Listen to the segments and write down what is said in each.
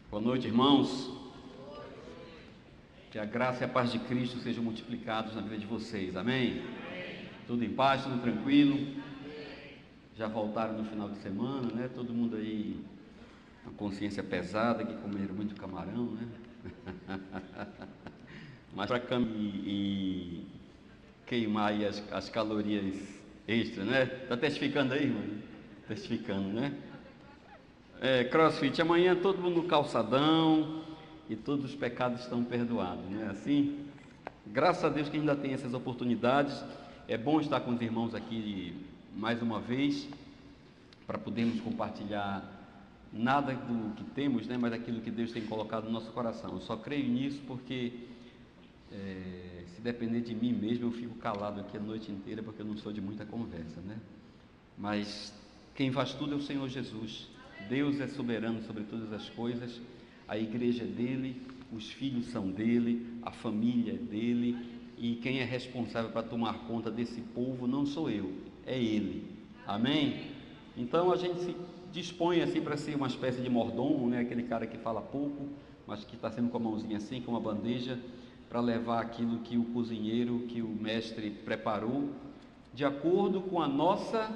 Boa noite, irmãos. Que a graça e a paz de Cristo sejam multiplicados na vida de vocês, amém? Tudo em paz, tudo tranquilo? Já voltaram no final de semana, né? Todo mundo aí com a consciência pesada, que comeram muito camarão, né? Mas para e queimar aí as calorias extras, né? Está testificando aí, irmão? Testificando, né? CrossFit, amanhã todo mundo no calçadão e todos os pecados estão perdoados, não é assim? Graças a Deus que ainda tem essas oportunidades. É bom estar com os irmãos aqui mais uma vez para podermos compartilhar nada do que temos, né, mas aquilo que Deus tem colocado no nosso coração. Eu só creio nisso porque se depender de mim mesmo eu fico calado aqui a noite inteira porque eu não sou de muita conversa, né? Mas quem faz tudo é o Senhor Jesus. Deus é soberano sobre todas as coisas, a igreja é dele, os filhos são dele, a família é dele, e quem é responsável para tomar conta desse povo não sou eu, é ele, amém? Então a gente se dispõe assim para ser uma espécie de mordomo, né? Aquele cara que fala pouco, mas que está sempre com a mãozinha assim, com uma bandeja, para levar aquilo que o cozinheiro, que o mestre preparou, de acordo com a nossa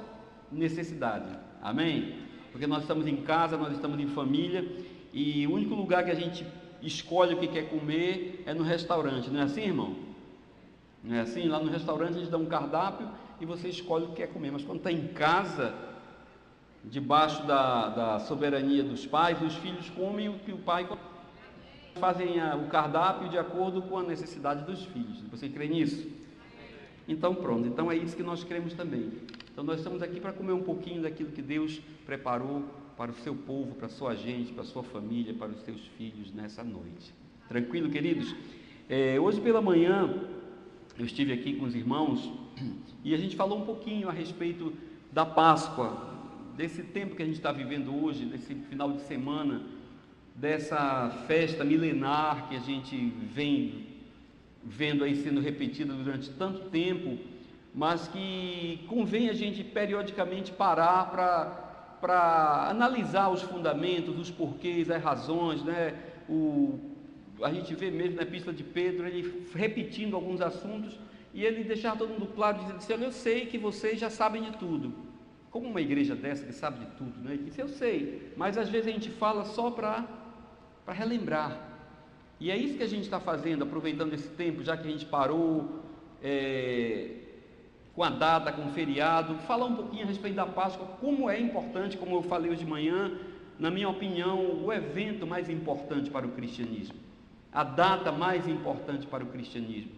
necessidade, amém? Porque nós estamos em casa, nós estamos em família, e o único lugar que a gente escolhe o que quer comer é no restaurante, não é assim, irmão? Não é assim? Lá no restaurante eles dão um cardápio e você escolhe o que quer comer, mas quando está em casa, debaixo da soberania dos pais, os filhos comem o que o pai fazem o cardápio de acordo com a necessidade dos filhos. Você crê nisso? Então pronto, então é isso que nós cremos também. Então nós estamos aqui para comer um pouquinho daquilo que Deus preparou para o seu povo, para a sua gente, para a sua família, para os seus filhos nessa noite. Tranquilo, queridos? Hoje pela manhã eu estive aqui com os irmãos e a gente falou um pouquinho a respeito da Páscoa, desse tempo que a gente está vivendo hoje, desse final de semana, dessa festa milenar que a gente vem vendo aí sendo repetida durante tanto tempo, mas que convém a gente periodicamente parar para analisar os fundamentos, os porquês, as razões, né? A gente vê mesmo na epístola de Pedro, ele repetindo alguns assuntos, e ele deixar todo mundo claro, dizendo assim: olha, eu sei que vocês já sabem de tudo. Como uma igreja dessa que sabe de tudo, né? Ele disse: eu sei, mas às vezes a gente fala só para relembrar. E é isso que a gente está fazendo, aproveitando esse tempo, já que a gente parou com a data, com o feriado, falar um pouquinho a respeito da Páscoa, como é importante, como eu falei hoje de manhã, na minha opinião, o evento mais importante para o cristianismo, a data mais importante para o cristianismo,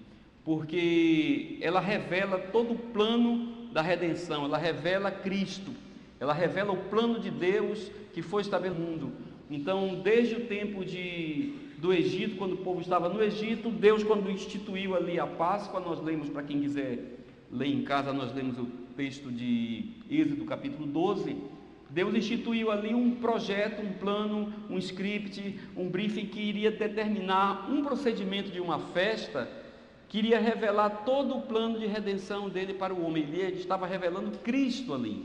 porque ela revela todo o plano da redenção, ela revela Cristo, ela revela o plano de Deus que foi estabelecido no mundo. Então, desde o tempo do Egito, quando o povo estava no Egito, Deus, quando instituiu ali a Páscoa, nós lemos, para quem quiser ler em casa, nós lemos o texto de Êxodo capítulo 12, Deus instituiu ali um projeto, um plano, um script, um briefing que iria determinar um procedimento de uma festa, que iria revelar todo o plano de redenção dele para o homem. Ele estava revelando Cristo ali.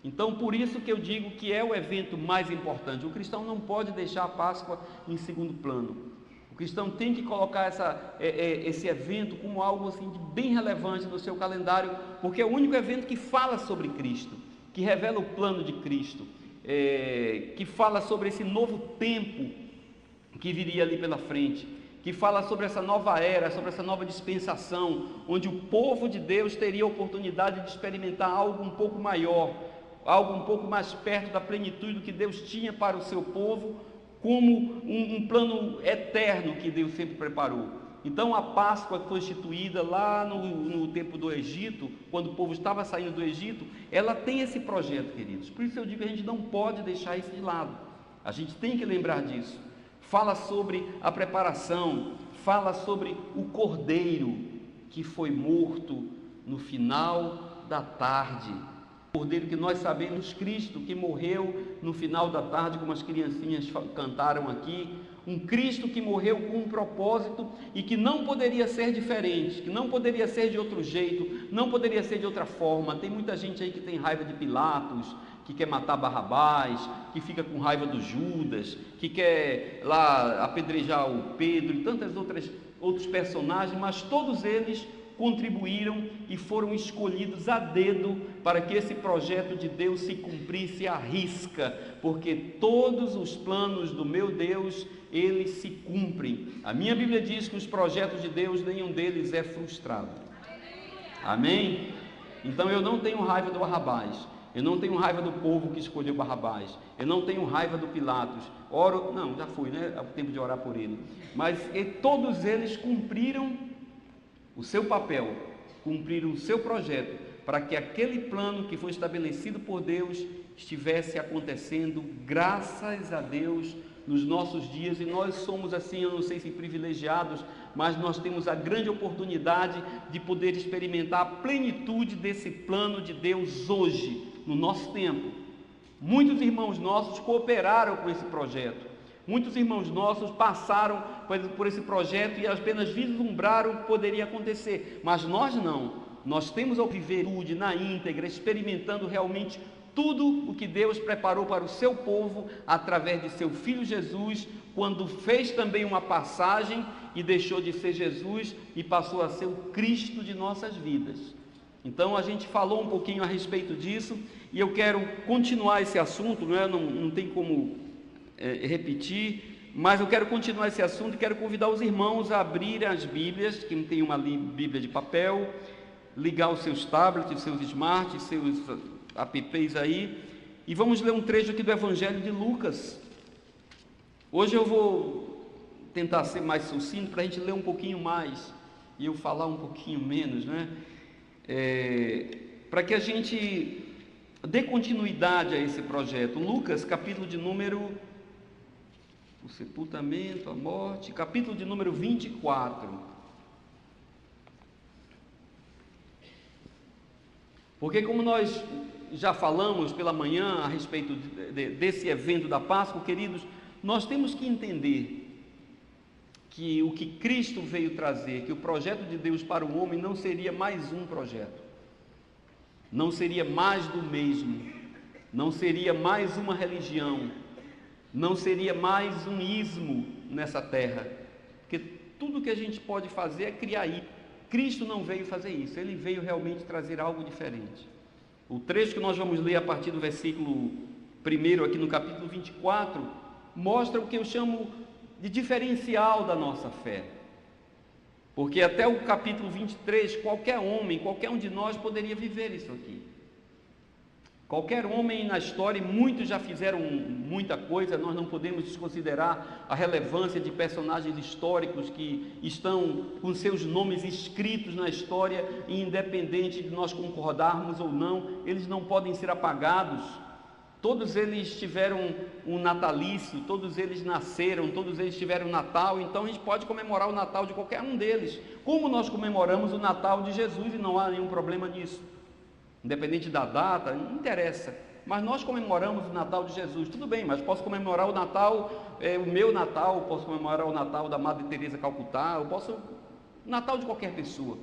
Então, por isso que eu digo que é o evento mais importante. O cristão não pode deixar a Páscoa em segundo plano. O cristão tem que colocar esse evento como algo assim de bem relevante no seu calendário, porque é o único evento que fala sobre Cristo, que revela o plano de Cristo, que fala sobre esse novo tempo que viria ali pela frente, que fala sobre essa nova era, sobre essa nova dispensação, onde o povo de Deus teria a oportunidade de experimentar algo um pouco maior, algo um pouco mais perto da plenitude do que Deus tinha para o seu povo, como um plano eterno que Deus sempre preparou. Então a Páscoa que foi instituída lá no tempo do Egito, quando o povo estava saindo do Egito, ela tem esse projeto, queridos. Por isso eu digo que a gente não pode deixar isso de lado, a gente tem que lembrar disso. Fala sobre a preparação, fala sobre o cordeiro que foi morto no final da tarde. Cordeiro que nós sabemos, Cristo, que morreu no final da tarde, como as criancinhas cantaram aqui, um Cristo que morreu com um propósito e que não poderia ser diferente, que não poderia ser de outro jeito, não poderia ser de outra forma. Tem muita gente aí que tem raiva de Pilatos, que quer matar Barrabás, que fica com raiva do Judas, que quer lá apedrejar o Pedro e tantos outros personagens, mas todos eles contribuíram e foram escolhidos a dedo para que esse projeto de Deus se cumprisse à risca, porque todos os planos do meu Deus, eles se cumprem. A minha Bíblia diz que os projetos de Deus, nenhum deles é frustrado. Amém? Então eu não tenho raiva do Barrabás, eu não tenho raiva do povo que escolheu Barrabás, eu não tenho raiva do Pilatos, oro, não, já foi, né? É o tempo de orar por ele, mas todos eles cumpriram o seu papel, cumpriram o seu projeto, para que aquele plano que foi estabelecido por Deus estivesse acontecendo, graças a Deus, nos nossos dias. E nós somos assim, eu não sei se privilegiados, mas nós temos a grande oportunidade de poder experimentar a plenitude desse plano de Deus hoje, no nosso tempo. Muitos irmãos nossos cooperaram com esse projeto, muitos irmãos nossos passaram por esse projeto e apenas vislumbraram o que poderia acontecer, mas nós não, nós temos a viver na íntegra, experimentando realmente tudo o que Deus preparou para o seu povo, através de seu Filho Jesus, quando fez também uma passagem e deixou de ser Jesus e passou a ser o Cristo de nossas vidas. Então a gente falou um pouquinho a respeito disso, e eu quero continuar esse assunto, não tem como repetir, mas eu quero continuar esse assunto e quero convidar os irmãos a abrirem as Bíblias, quem tem uma Bíblia de papel, ligar os seus tablets, os seus smarts, seus apps aí, e vamos ler um trecho aqui do Evangelho de Lucas. Hoje eu vou tentar ser mais sucinto para a gente ler um pouquinho mais e eu falar um pouquinho menos, para que a gente dê continuidade a esse projeto. Lucas, capítulo de número, o sepultamento, a morte, capítulo de número 24. Porque como nós já falamos pela manhã a respeito desse evento da Páscoa, queridos, nós temos que entender que o que Cristo veio trazer, que o projeto de Deus para o homem não seria mais um projeto, não seria mais do mesmo, não seria mais uma religião, não seria mais um ismo nessa terra, porque tudo que a gente pode fazer é criar isso. Cristo não veio fazer isso, ele veio realmente trazer algo diferente. O trecho que nós vamos ler a partir do versículo 1 aqui no capítulo 24, mostra o que eu chamo de diferencial da nossa fé, porque até o capítulo 23, qualquer homem, qualquer um de nós poderia viver isso aqui. Qualquer homem na história, e muitos já fizeram muita coisa, nós não podemos desconsiderar a relevância de personagens históricos que estão com seus nomes escritos na história, e independente de nós concordarmos ou não, eles não podem ser apagados. Todos eles tiveram um natalício, todos eles nasceram, todos eles tiveram Natal, então a gente pode comemorar o Natal de qualquer um deles, como nós comemoramos o Natal de Jesus, e não há nenhum problema nisso. Independente da data, não interessa, mas nós comemoramos o Natal de Jesus, tudo bem, mas posso comemorar o Natal, o meu Natal, posso comemorar o Natal da Madre Teresa Calcutá, eu posso, o Natal de qualquer pessoa.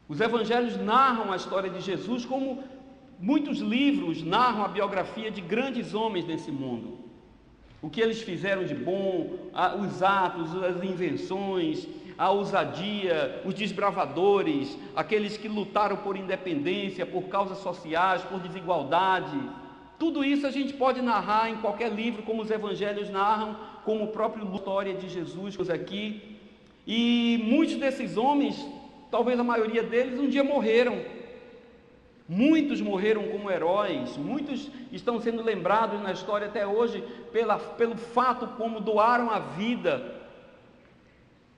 Os evangelhos narram a história de Jesus, como muitos livros narram a biografia de grandes homens desse mundo, o que eles fizeram de bom, os atos, as invenções, a ousadia, os desbravadores, aqueles que lutaram por independência, por causas sociais, por desigualdade. Tudo isso a gente pode narrar em qualquer livro, como os evangelhos narram, como o próprio História de Jesus aqui. E muitos desses homens, talvez a maioria deles, um dia morreram. Muitos morreram como heróis, muitos estão sendo lembrados na história até hoje pelo fato como doaram a vida.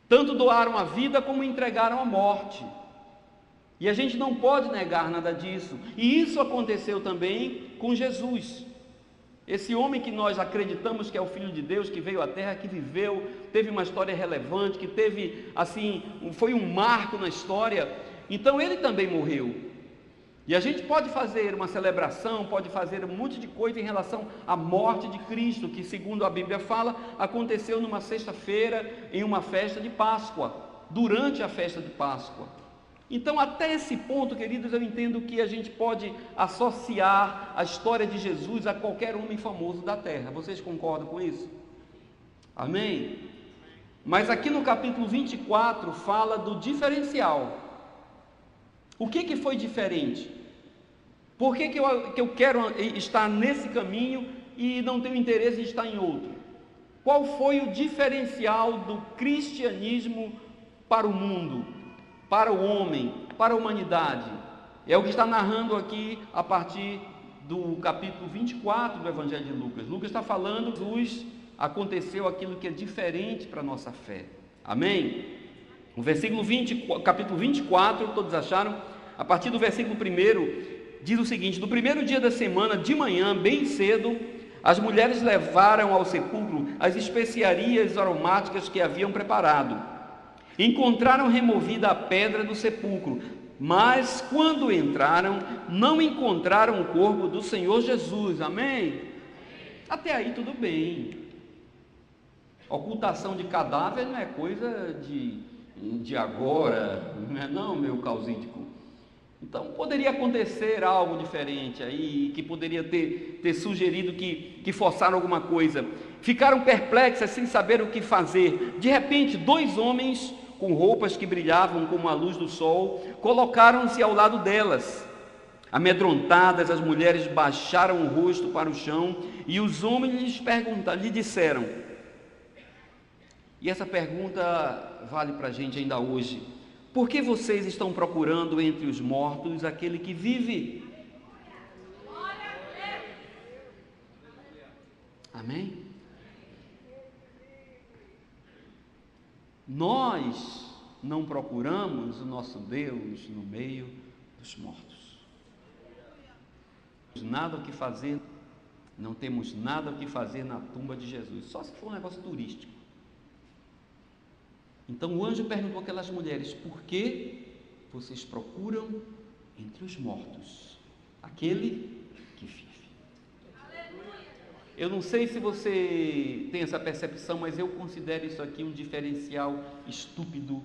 Tanto doaram a vida como entregaram a morte. E a gente não pode negar nada disso. E isso aconteceu também com Jesus. Esse homem que nós acreditamos que é o Filho de Deus, que veio à Terra, que viveu, teve uma história relevante, que teve, assim, foi um marco na história. Então ele também morreu. E a gente pode fazer uma celebração, pode fazer um monte de coisa em relação à morte de Cristo, que segundo a Bíblia fala, aconteceu numa sexta-feira, em uma festa de Páscoa, durante a festa de Páscoa. Então, até esse ponto, queridos, eu entendo que a gente pode associar a história de Jesus a qualquer homem famoso da terra. Vocês concordam com isso? Amém? Mas aqui no capítulo 24 fala do diferencial. O que foi diferente? Por que eu quero estar nesse caminho e não tenho interesse em estar em outro? Qual foi o diferencial do cristianismo para o mundo, para o homem, para a humanidade? É o que está narrando aqui a partir do capítulo 24 do Evangelho de Lucas. Lucas está falando que Jesus aconteceu aquilo que é diferente para a nossa fé. Amém? O versículo 20, capítulo 24, todos acharam? A partir do versículo 1, diz o seguinte: no primeiro dia da semana, de manhã, bem cedo, as mulheres levaram ao sepulcro as especiarias aromáticas que haviam preparado. Encontraram removida a pedra do sepulcro, mas quando entraram, não encontraram o corpo do Senhor Jesus. Amém? Até aí tudo bem. Ocultação de cadáver não é coisa de agora, não é não, meu causídico? Então poderia acontecer algo diferente aí, que poderia ter sugerido que forçaram alguma coisa. Ficaram perplexas sem saber o que fazer. De repente, 2 homens com roupas que brilhavam como a luz do sol colocaram-se ao lado delas. Amedrontadas, as mulheres baixaram o rosto para o chão e os homens lhe disseram, e essa pergunta vale para a gente ainda hoje: por que vocês estão procurando entre os mortos aquele que vive? Amém? Nós não procuramos o nosso Deus no meio dos mortos. Não temos nada o que fazer, não temos nada o que fazer na tumba de Jesus, só se for um negócio turístico. Então o anjo perguntou àquelas mulheres: por que vocês procuram entre os mortos aquele que vive? Eu não sei se você tem essa percepção, mas eu considero isso aqui um diferencial estúpido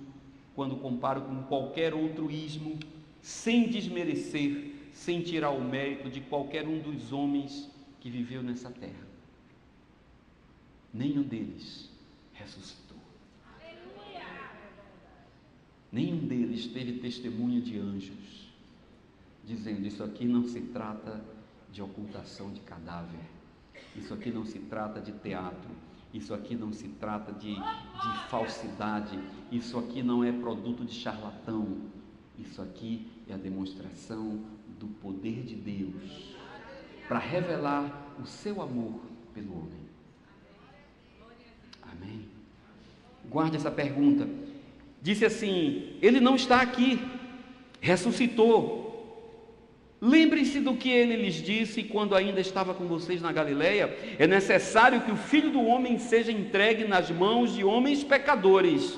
quando comparo com qualquer outro ismo, sem desmerecer, sem tirar o mérito de qualquer um dos homens que viveu nessa terra. Nenhum deles ressuscitou. Nenhum deles teve testemunha de anjos, dizendo: isso aqui não se trata de ocultação de cadáver, isso aqui não se trata de teatro, isso aqui não se trata de falsidade, isso aqui não é produto de charlatão, isso aqui é a demonstração do poder de Deus, para revelar o seu amor pelo homem. Amém? Guarde essa pergunta. Disse assim: ele não está aqui, ressuscitou. Lembrem-se do que ele lhes disse quando ainda estava com vocês na Galileia: é necessário que o Filho do Homem seja entregue nas mãos de homens pecadores,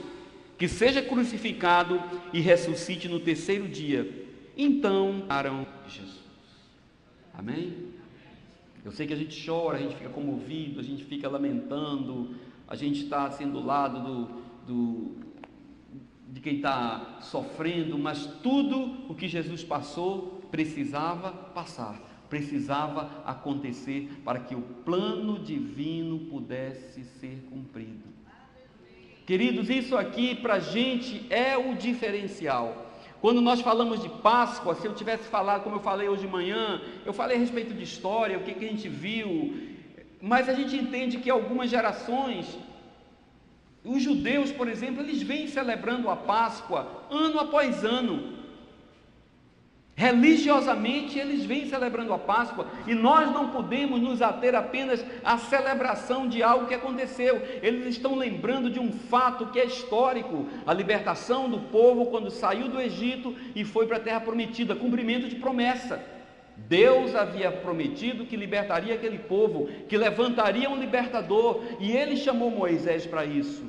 que seja crucificado e ressuscite no 3º dia. Então, oraram Jesus. Amém? Eu sei que a gente chora, a gente fica comovido, a gente fica lamentando, a gente está assim do lado de quem está sofrendo, mas tudo o que Jesus passou precisava passar, precisava acontecer para que o plano divino pudesse ser cumprido. Queridos, isso aqui para a gente é o diferencial. Quando nós falamos de Páscoa, se eu tivesse falado, como eu falei hoje de manhã, eu falei a respeito de história, o que a gente viu, mas a gente entende que algumas gerações, os judeus, por exemplo, eles vêm celebrando a Páscoa ano após ano. Religiosamente eles vêm celebrando a Páscoa, e nós não podemos nos ater apenas à celebração de algo que aconteceu. Eles estão lembrando de um fato que é histórico: a libertação do povo quando saiu do Egito e foi para a terra prometida, cumprimento de promessa. Deus havia prometido que libertaria aquele povo, que levantaria um libertador, e ele chamou Moisés para isso.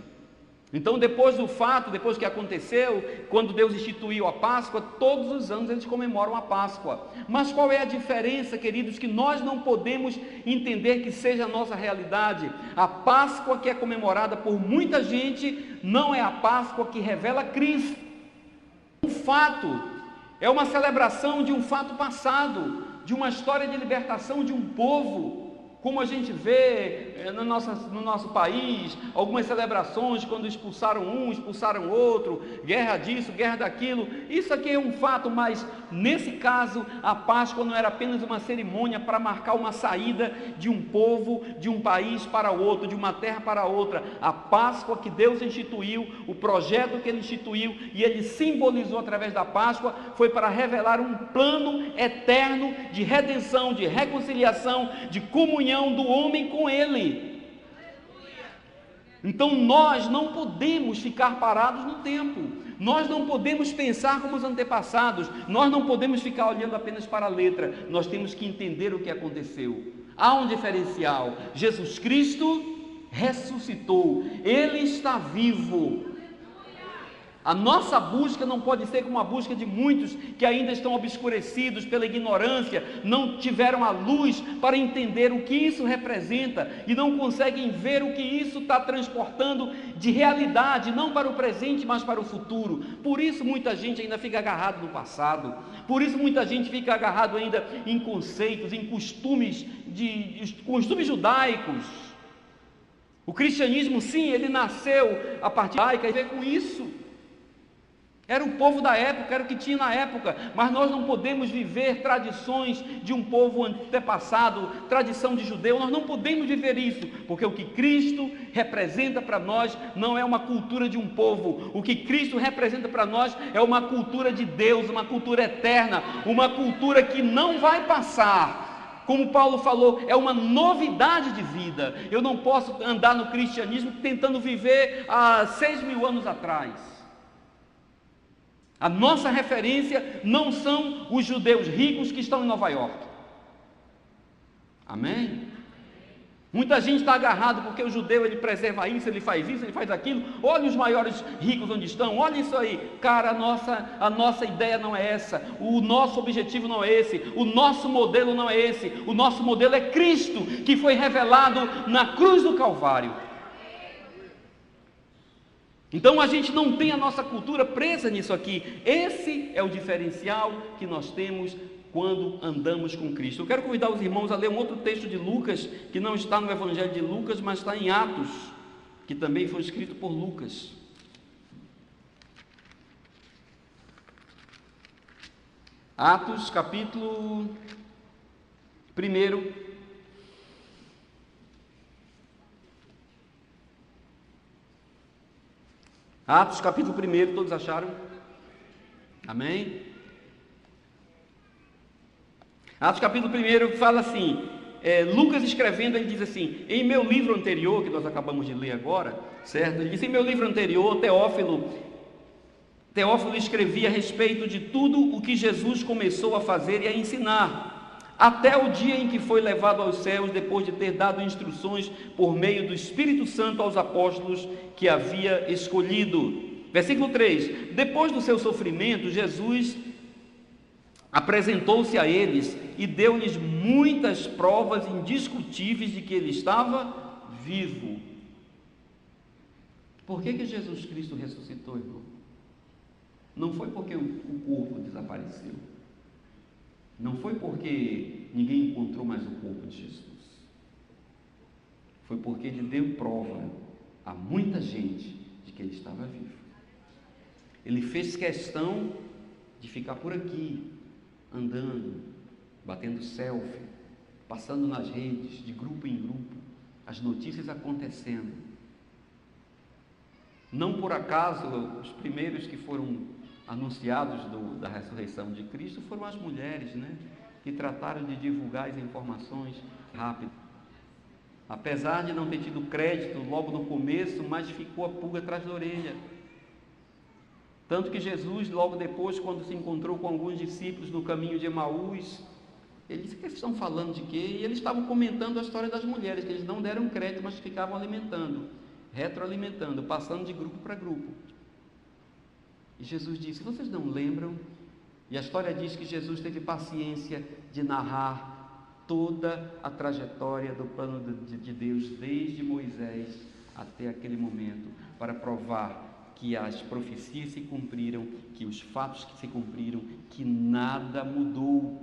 Então, depois do fato, depois que aconteceu, quando Deus instituiu a Páscoa, todos os anos eles comemoram a Páscoa. Mas qual é a diferença, queridos, que nós não podemos entender que seja a nossa realidade? A Páscoa que é comemorada por muita gente não é a Páscoa que revela Cristo. Um fato, é uma celebração de um fato passado, de uma história de libertação de um povo. Como a gente vê no nosso país, algumas celebrações, quando expulsaram um, expulsaram outro, guerra disso, guerra daquilo, isso aqui é um fato, mas nesse caso, a Páscoa não era apenas uma cerimônia para marcar uma saída de um povo, de um país para outro, de uma terra para outra. A Páscoa que Deus instituiu, o projeto que Ele instituiu, e Ele simbolizou através da Páscoa, foi para revelar um plano eterno de redenção, de reconciliação, de comunhão do homem com Ele. Então nós não podemos ficar parados no tempo, nós não podemos pensar como os antepassados, nós não podemos ficar olhando apenas para a letra, nós temos que entender o que aconteceu. Há um diferencial: Jesus Cristo ressuscitou, Ele está vivo. A nossa busca não pode ser como a busca de muitos que ainda estão obscurecidos pela ignorância, não tiveram a luz para entender o que isso representa e não conseguem ver o que isso está transportando de realidade, não para o presente, mas para o futuro. Por isso muita gente ainda fica agarrado no passado, por isso muita gente fica agarrado ainda em conceitos, em costumes judaicos. O cristianismo, sim, ele nasceu a partir judaica e veio com isso. Era o povo da época, era o que tinha na época, mas nós não podemos viver tradições de um povo antepassado, tradição de judeu, nós não podemos viver isso, porque o que Cristo representa para nós não é uma cultura de um povo, o que Cristo representa para nós é uma cultura de Deus, uma cultura eterna, uma cultura que não vai passar. Como Paulo falou, é uma novidade de vida. Eu não posso andar no cristianismo tentando viver há 6.000 anos atrás. A nossa referência não são os judeus ricos que estão em Nova York. Amém? Muita gente está agarrado porque o judeu ele preserva isso, ele faz aquilo. Olha os maiores ricos onde estão, olha isso aí. Cara, a nossa ideia não é essa, o nosso objetivo não é esse, o nosso modelo não é esse. O nosso modelo é Cristo, que foi revelado na cruz do Calvário. Então a gente não tem a nossa cultura presa nisso aqui. Esse é o diferencial que nós temos quando andamos com Cristo. Eu quero convidar os irmãos a ler um outro texto de Lucas, que não está no Evangelho de Lucas, mas está em Atos, que também foi escrito por Lucas. Atos, capítulo 1. Atos capítulo 1, todos acharam? Amém? Atos capítulo 1 fala assim, Lucas escrevendo, ele diz assim, em meu livro anterior, que nós acabamos de ler agora, certo? Ele diz, em meu livro anterior, Teófilo escrevia a respeito de tudo o que Jesus começou a fazer e a ensinar, até o dia em que foi levado aos céus, depois de ter dado instruções por meio do Espírito Santo aos apóstolos que havia escolhido. Versículo 3: depois do seu sofrimento, Jesus apresentou-se a eles e deu-lhes muitas provas indiscutíveis de que ele estava vivo. Por que Jesus Cristo ressuscitou, irmão? Não foi porque o corpo desapareceu. Não foi porque ninguém encontrou mais o corpo de Jesus. Foi porque ele deu prova a muita gente de que ele estava vivo. Ele fez questão de ficar por aqui, andando, batendo selfie, passando nas redes, de grupo em grupo, as notícias acontecendo. Não por acaso, os primeiros que foram anunciados da ressurreição de Cristo foram as mulheres, né? Que trataram de divulgar as informações rápido. Apesar de não ter tido crédito logo no começo, mas ficou a pulga atrás da orelha. Tanto que Jesus, logo depois, quando se encontrou com alguns discípulos no caminho de Emaús, ele disse: que eles estão falando de quê? E eles estavam comentando a história das mulheres, que eles não deram crédito, mas ficavam alimentando, retroalimentando, passando de grupo para grupo. E Jesus disse: vocês não lembram? E a história diz que Jesus teve paciência de narrar toda a trajetória do plano de Deus, desde Moisés até aquele momento, para provar que as profecias se cumpriram, que os fatos que se cumpriram, que nada mudou.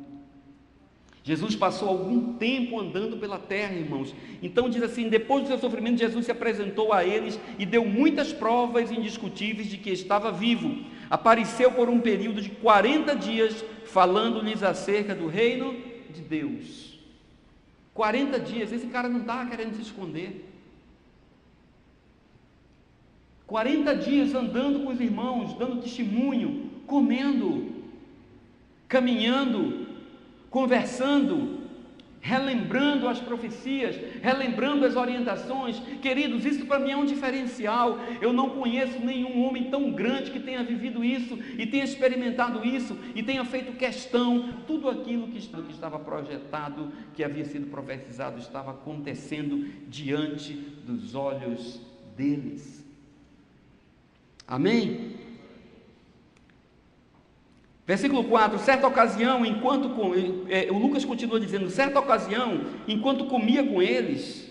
Jesus passou algum tempo andando pela terra, irmãos. Então diz assim, depois do seu sofrimento, Jesus se apresentou a eles e deu muitas provas indiscutíveis de que estava vivo. Apareceu por um período de 40 dias, falando-lhes acerca do reino de Deus. 40 dias, esse cara não estava querendo se esconder. 40 dias andando com os irmãos, dando testemunho, comendo, caminhando, conversando, relembrando as profecias, relembrando as orientações. Queridos, isso para mim é um diferencial. Eu não conheço nenhum homem tão grande que tenha vivido isso e tenha experimentado isso e tenha feito questão. Tudo aquilo que estava projetado, que havia sido profetizado, estava acontecendo diante dos olhos deles. Amém? Versículo 4, certa ocasião, o Lucas continua dizendo, certa ocasião, enquanto comia com eles,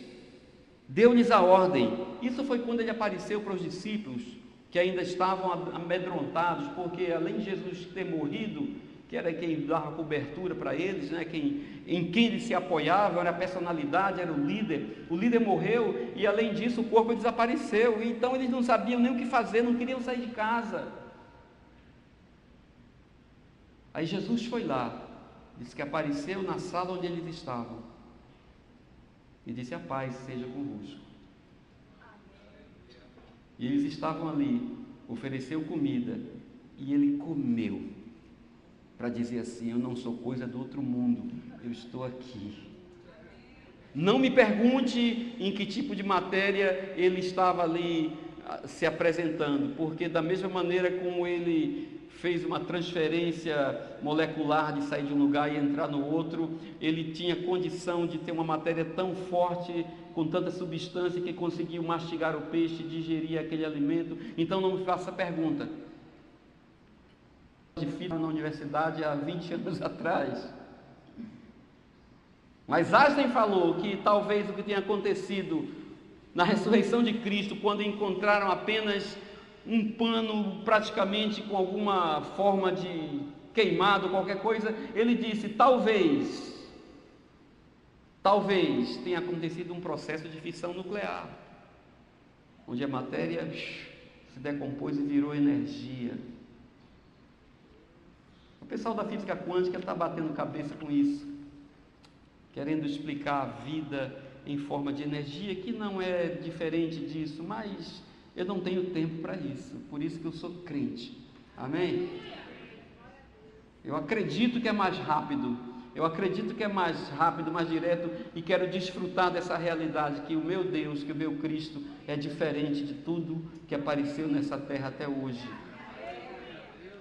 deu-lhes a ordem. Isso foi quando ele apareceu para os discípulos, que ainda estavam amedrontados, porque além de Jesus ter morrido, que era quem dava cobertura para eles, né, em quem eles se apoiavam, era a personalidade, era o líder morreu, e além disso o corpo desapareceu, então eles não sabiam nem o que fazer, não queriam sair de casa. Aí Jesus foi lá, disse que apareceu na sala onde eles estavam, e disse, a paz seja convosco. E eles estavam ali, ofereceu comida, e ele comeu, para dizer assim, eu não sou coisa do outro mundo, eu estou aqui. Não me pergunte em que tipo de matéria ele estava ali se apresentando, porque da mesma maneira como ele fez uma transferência molecular de sair de um lugar e entrar no outro, ele tinha condição de ter uma matéria tão forte, com tanta substância, que conseguiu mastigar o peixe, digerir aquele alimento. Então não me faça pergunta. De filho na universidade há 20 anos atrás. Mas Einstein falou que talvez o que tenha acontecido na ressurreição de Cristo, quando encontraram apenas um pano praticamente com alguma forma de queimado, qualquer coisa, ele disse, talvez tenha acontecido um processo de fissão nuclear, onde a matéria se decompôs e virou energia. O pessoal da física quântica está batendo cabeça com isso, querendo explicar a vida em forma de energia, que não é diferente disso, mas eu não tenho tempo para isso, por isso que eu sou crente. Amém? Eu acredito que é mais rápido, mais direto, e quero desfrutar dessa realidade, que o meu Deus, que o meu Cristo é diferente de tudo que apareceu nessa terra até hoje.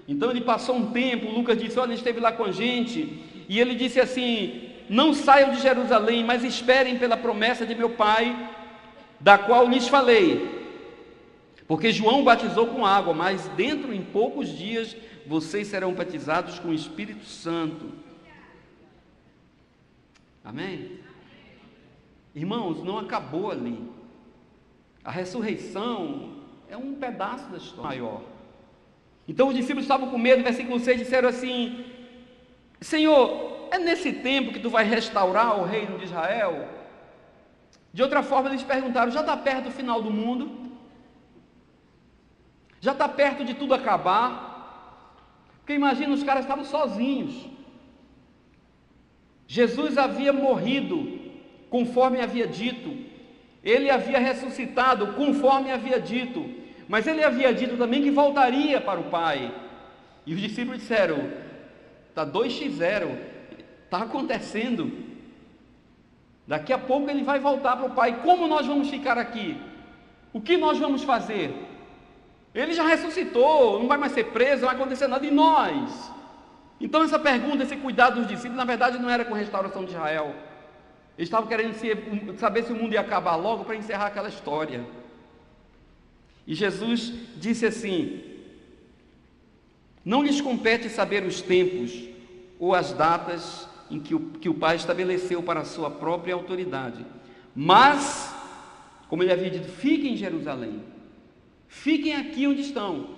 Então ele passou um tempo, Lucas disse, olha, ele esteve lá com a gente, e ele disse assim, não saiam de Jerusalém, mas esperem pela promessa de meu Pai, da qual lhes falei, porque João batizou com água, mas dentro em poucos dias, vocês serão batizados com o Espírito Santo. Amém? Irmãos, não acabou ali, a ressurreição é um pedaço da história maior. Então os discípulos estavam com medo, versículo 6, disseram assim, Senhor, é nesse tempo que tu vai restaurar o reino de Israel? De outra forma eles perguntaram, já está perto do final do mundo? Já está perto de tudo acabar? Porque imagina, os caras estavam sozinhos. Jesus havia morrido, conforme havia dito. Ele havia ressuscitado, conforme havia dito. Mas ele havia dito também que voltaria para o Pai. E os discípulos disseram, está 2x0, está acontecendo. Daqui a pouco ele vai voltar para o Pai. Como nós vamos ficar aqui? O que nós vamos fazer? Ele já ressuscitou, não vai mais ser preso, não vai acontecer nada. E nós? Então essa pergunta, esse cuidado dos discípulos, na verdade não era com a restauração de Israel. Eles estavam querendo saber se o mundo ia acabar logo para encerrar aquela história. E Jesus disse assim, não lhes compete saber os tempos ou as datas em que o Pai estabeleceu para a sua própria autoridade, mas, como ele havia dito, fiquem em Jerusalém, fiquem aqui onde estão,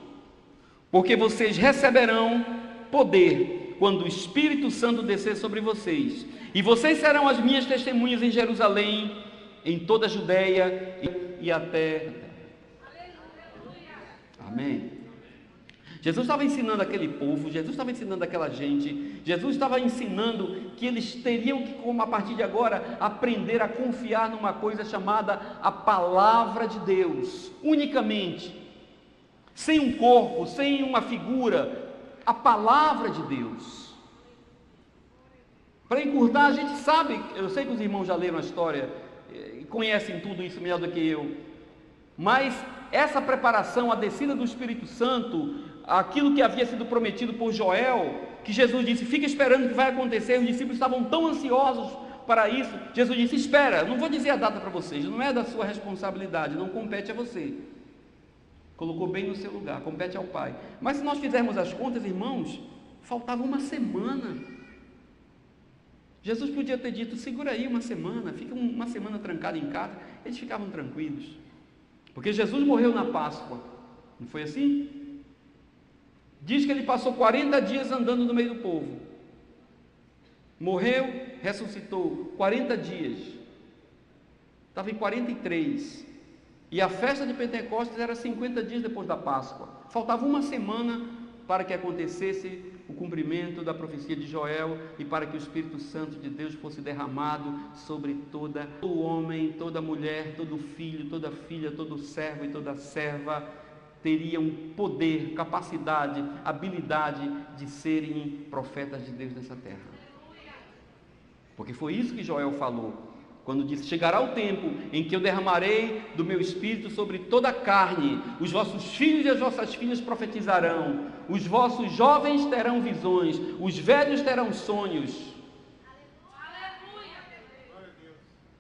porque vocês receberão poder quando o Espírito Santo descer sobre vocês, e vocês serão as minhas testemunhas em Jerusalém, em toda a Judéia e até... Amém. Jesus estava ensinando aquele povo, Jesus estava ensinando aquela gente, Jesus estava ensinando que eles teriam que, como a partir de agora, aprender a confiar numa coisa chamada a palavra de Deus, unicamente, sem um corpo, sem uma figura, a palavra de Deus. Para encurtar, a gente sabe, eu sei que os irmãos já leram a história e conhecem tudo isso melhor do que eu, mas essa preparação, a descida do Espírito Santo, aquilo que havia sido prometido por Joel, que Jesus disse, fica esperando o que vai acontecer, os discípulos estavam tão ansiosos para isso, Jesus disse, espera, não vou dizer a data para vocês, não é da sua responsabilidade, não compete a você, colocou bem no seu lugar, compete ao Pai. Mas se nós fizermos as contas, irmãos, faltava uma semana. Jesus podia ter dito, segura aí uma semana, fica uma semana trancado em casa, eles ficavam tranquilos, porque Jesus morreu na Páscoa, não foi assim? Diz que ele passou 40 dias andando no meio do povo, morreu, ressuscitou, 40 dias, estava em 43, e a festa de Pentecostes era 50 dias depois da Páscoa, faltava uma semana para que acontecesse o cumprimento da profecia de Joel e para que o Espírito Santo de Deus fosse derramado sobre todo homem, toda mulher, todo filho, toda filha, todo servo e toda serva, teriam poder, capacidade, habilidade de serem profetas de Deus nessa terra. Porque foi isso que Joel falou, quando disse, chegará o tempo em que eu derramarei do meu Espírito sobre toda a carne, os vossos filhos e as vossas filhas profetizarão, os vossos jovens terão visões, os velhos terão sonhos.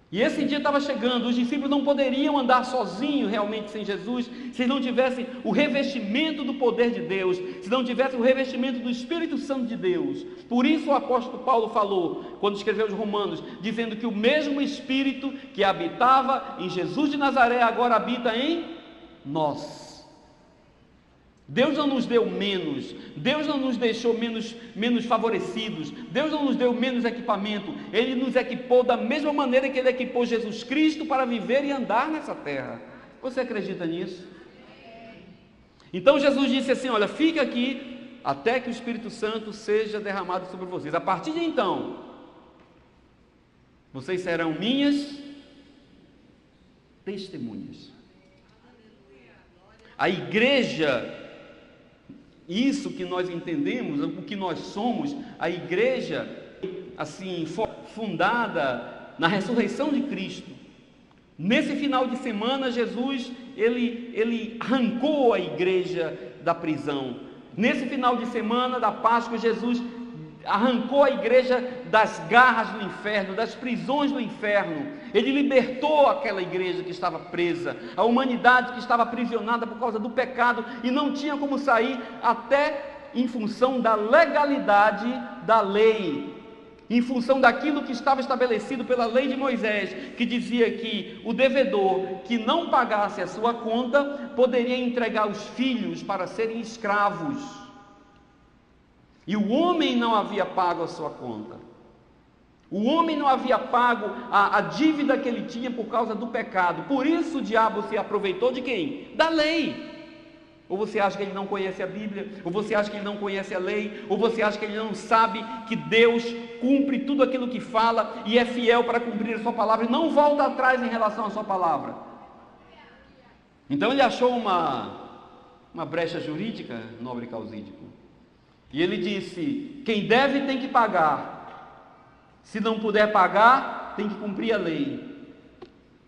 E esse dia estava chegando, os discípulos não poderiam andar sozinhos realmente sem Jesus, se não tivessem o revestimento do poder de Deus, se não tivessem o revestimento do Espírito Santo de Deus. Por isso o apóstolo Paulo falou, quando escreveu os Romanos, dizendo que o mesmo Espírito que habitava em Jesus de Nazaré, agora habita em nós. Deus não nos deu menos, Deus não nos deixou menos favorecidos, Deus não nos deu menos equipamento, Ele nos equipou da mesma maneira que Ele equipou Jesus Cristo para viver e andar nessa terra. Você acredita nisso? Então Jesus disse assim, olha, fica aqui até que o Espírito Santo seja derramado sobre vocês. A partir de então, vocês serão minhas testemunhas. A igreja, isso que nós entendemos, o que nós somos, a igreja, assim, fundada na ressurreição de Cristo. Nesse final de semana, Jesus, ele arrancou a igreja da prisão. Nesse final de semana da Páscoa, Jesus arrancou a igreja das garras do inferno, das prisões do inferno. Ele libertou aquela igreja que estava presa, a humanidade que estava aprisionada por causa do pecado e não tinha como sair, até em função da legalidade da lei, em função daquilo que estava estabelecido pela lei de Moisés, que dizia que o devedor que não pagasse a sua conta poderia entregar os filhos para serem escravos. E o homem não havia pago a sua conta, o homem não havia pago a dívida que ele tinha por causa do pecado. Por isso o diabo se aproveitou de quem? Da lei. Ou você acha que ele não conhece a Bíblia, ou você acha que ele não conhece a lei, ou você acha que ele não sabe que Deus cumpre tudo aquilo que fala e é fiel para cumprir a sua palavra e não volta atrás em relação à sua palavra. Então ele achou uma brecha jurídica, nobre Causídico, e ele disse, quem deve tem que pagar, se não puder pagar, tem que cumprir a lei.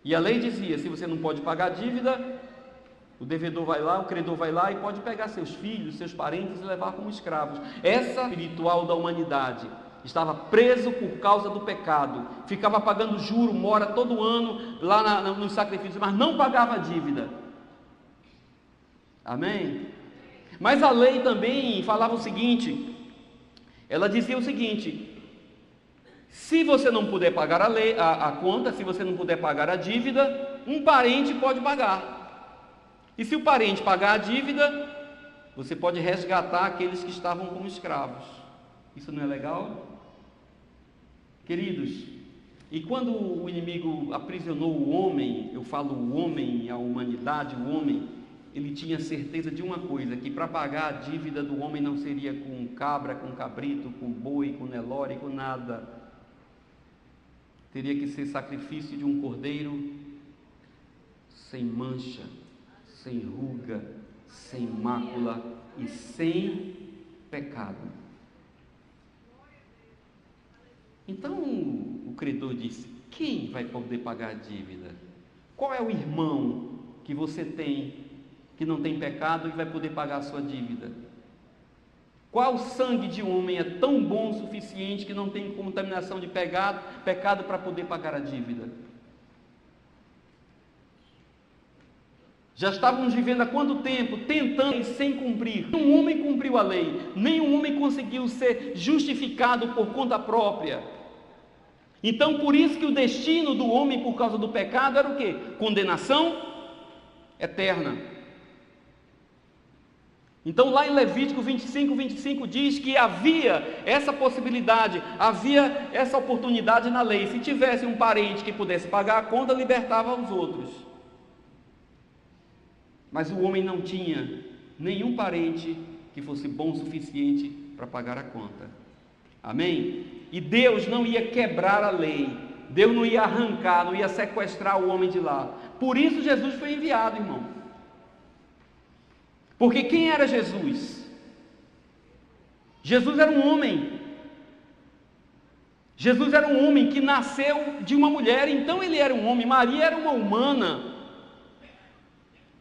E a lei dizia, se você não pode pagar a dívida, o devedor vai lá, o credor vai lá e pode pegar seus filhos, seus parentes e levar como escravos. Essa espiritual da humanidade estava preso por causa do pecado, ficava pagando juro, mora todo ano lá nos sacrifícios, mas não pagava a dívida. Amém? Mas a lei também falava o seguinte, ela dizia o seguinte, se você não puder pagar a conta, se você não puder pagar a dívida, um parente pode pagar. E se o parente pagar a dívida, você pode resgatar aqueles que estavam como escravos. Isso não é legal? Queridos, e quando o inimigo aprisionou o homem, eu falo o homem, a humanidade, o homem, ele tinha certeza de uma coisa, que para pagar a dívida do homem não seria com cabra, com cabrito, com boi, com nelore, com nada. Teria que ser sacrifício de um cordeiro sem mancha, sem ruga, sem mácula e sem pecado. Então o credor disse: quem vai poder pagar a dívida? Qual é o irmão que você tem que não tem pecado e vai poder pagar a sua dívida? Qual sangue de homem é tão bom o suficiente que não tem contaminação de pecado para poder pagar a dívida? Já estávamos vivendo há quanto tempo tentando sem cumprir? Nenhum homem cumpriu a lei, nenhum homem conseguiu ser justificado por conta própria. Então, por isso que o destino do homem por causa do pecado era o quê? Condenação eterna. Então, lá em Levítico 25 diz que havia essa possibilidade, havia essa oportunidade na lei. Se tivesse um parente que pudesse pagar a conta, libertava os outros. Mas o homem não tinha nenhum parente que fosse bom o suficiente para pagar a conta. Amém? E Deus não ia quebrar a lei, Deus não ia arrancar, não ia sequestrar o homem de lá. Por isso Jesus foi enviado, irmão. Porque quem era Jesus? Jesus era um homem. Jesus era um homem que nasceu de uma mulher, então ele era um homem. Maria era uma humana.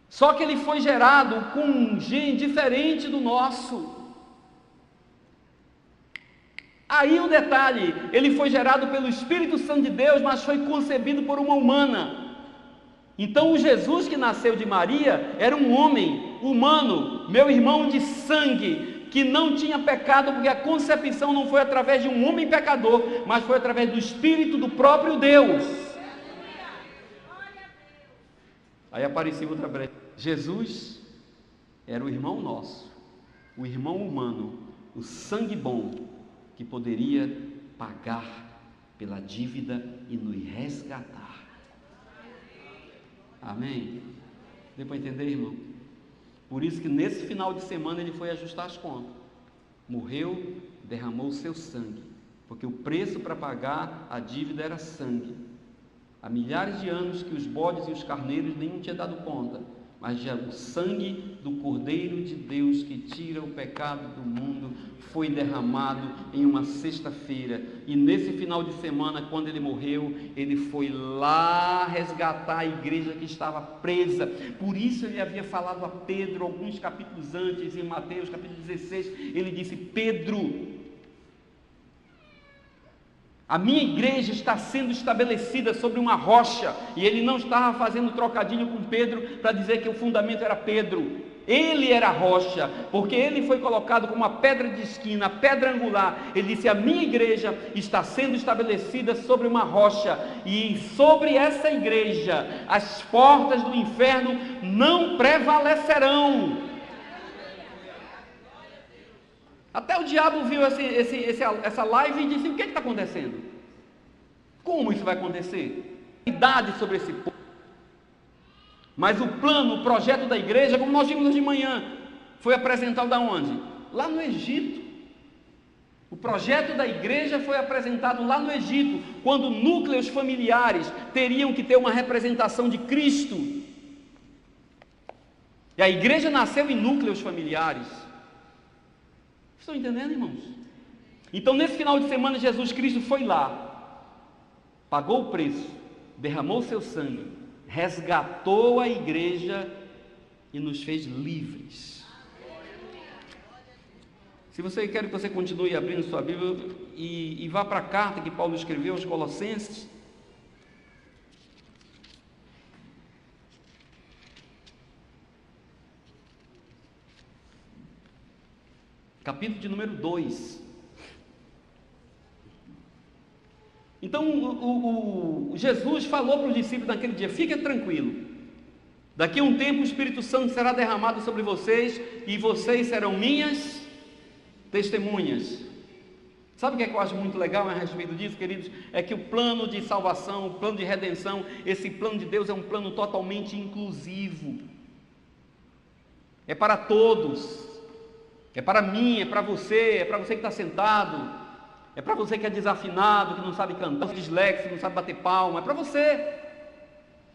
Só que ele foi gerado com um gene diferente do nosso. Aí o detalhe, ele foi gerado pelo Espírito Santo de Deus, mas foi concebido por uma humana. Então o Jesus que nasceu de Maria era um homem humano, meu irmão de sangue, que não tinha pecado, porque a concepção não foi através de um homem pecador, mas foi através do Espírito do próprio Deus. Aí apareceu outra brecha. Jesus era o irmão nosso, o irmão humano, o sangue bom, que poderia pagar pela dívida e nos resgatar. Amém? Deu para entender, irmão? Por isso que nesse final de semana ele foi ajustar as contas. Morreu, derramou o seu sangue, porque o preço para pagar a dívida era sangue. Há milhares de anos que os bodes e os carneiros nenhum tinha dado conta, mas já o sangue do Cordeiro de Deus que tira o pecado do mundo foi derramado em uma sexta-feira. E nesse final de semana, quando ele morreu, ele foi lá resgatar a igreja que estava presa. Por isso ele havia falado a Pedro alguns capítulos antes, em Mateus capítulo 16, ele disse: Pedro, a minha igreja está sendo estabelecida sobre uma rocha. E ele não estava fazendo trocadilho com Pedro para dizer que o fundamento era Pedro. Ele era a rocha, porque ele foi colocado como uma pedra de esquina, pedra angular. Ele disse: a minha igreja está sendo estabelecida sobre uma rocha, e sobre essa igreja as portas do inferno não prevalecerão. Até o diabo viu essa live e disse: o que está acontecendo? Como isso vai acontecer? Idade sobre esse povo. Mas o plano, o projeto da igreja, como nós vimos hoje de manhã, foi apresentado aonde? Lá no Egito. O projeto da igreja foi apresentado lá no Egito, quando núcleos familiares teriam que ter uma representação de Cristo. E a igreja nasceu em núcleos familiares. Estão entendendo, irmãos? Então, nesse final de semana, Jesus Cristo foi lá, pagou o preço, derramou seu sangue, resgatou a igreja e nos fez livres. Se você quer que você continue abrindo sua Bíblia e vá para a carta que Paulo escreveu aos Colossenses, capítulo de número 2. Então, Jesus falou para os discípulos naquele dia: fica tranquilo, Daqui a um tempo o Espírito Santo será derramado sobre vocês e vocês serão minhas testemunhas. Sabe o que é que eu acho muito legal a respeito disso, queridos? É que o plano de salvação, o plano de redenção, esse plano de Deus é um plano totalmente inclusivo. É para todos. É para mim, é para você que está sentado, é para você que é desafinado, que não sabe cantar, disléxico, que não sabe bater palma, é para você.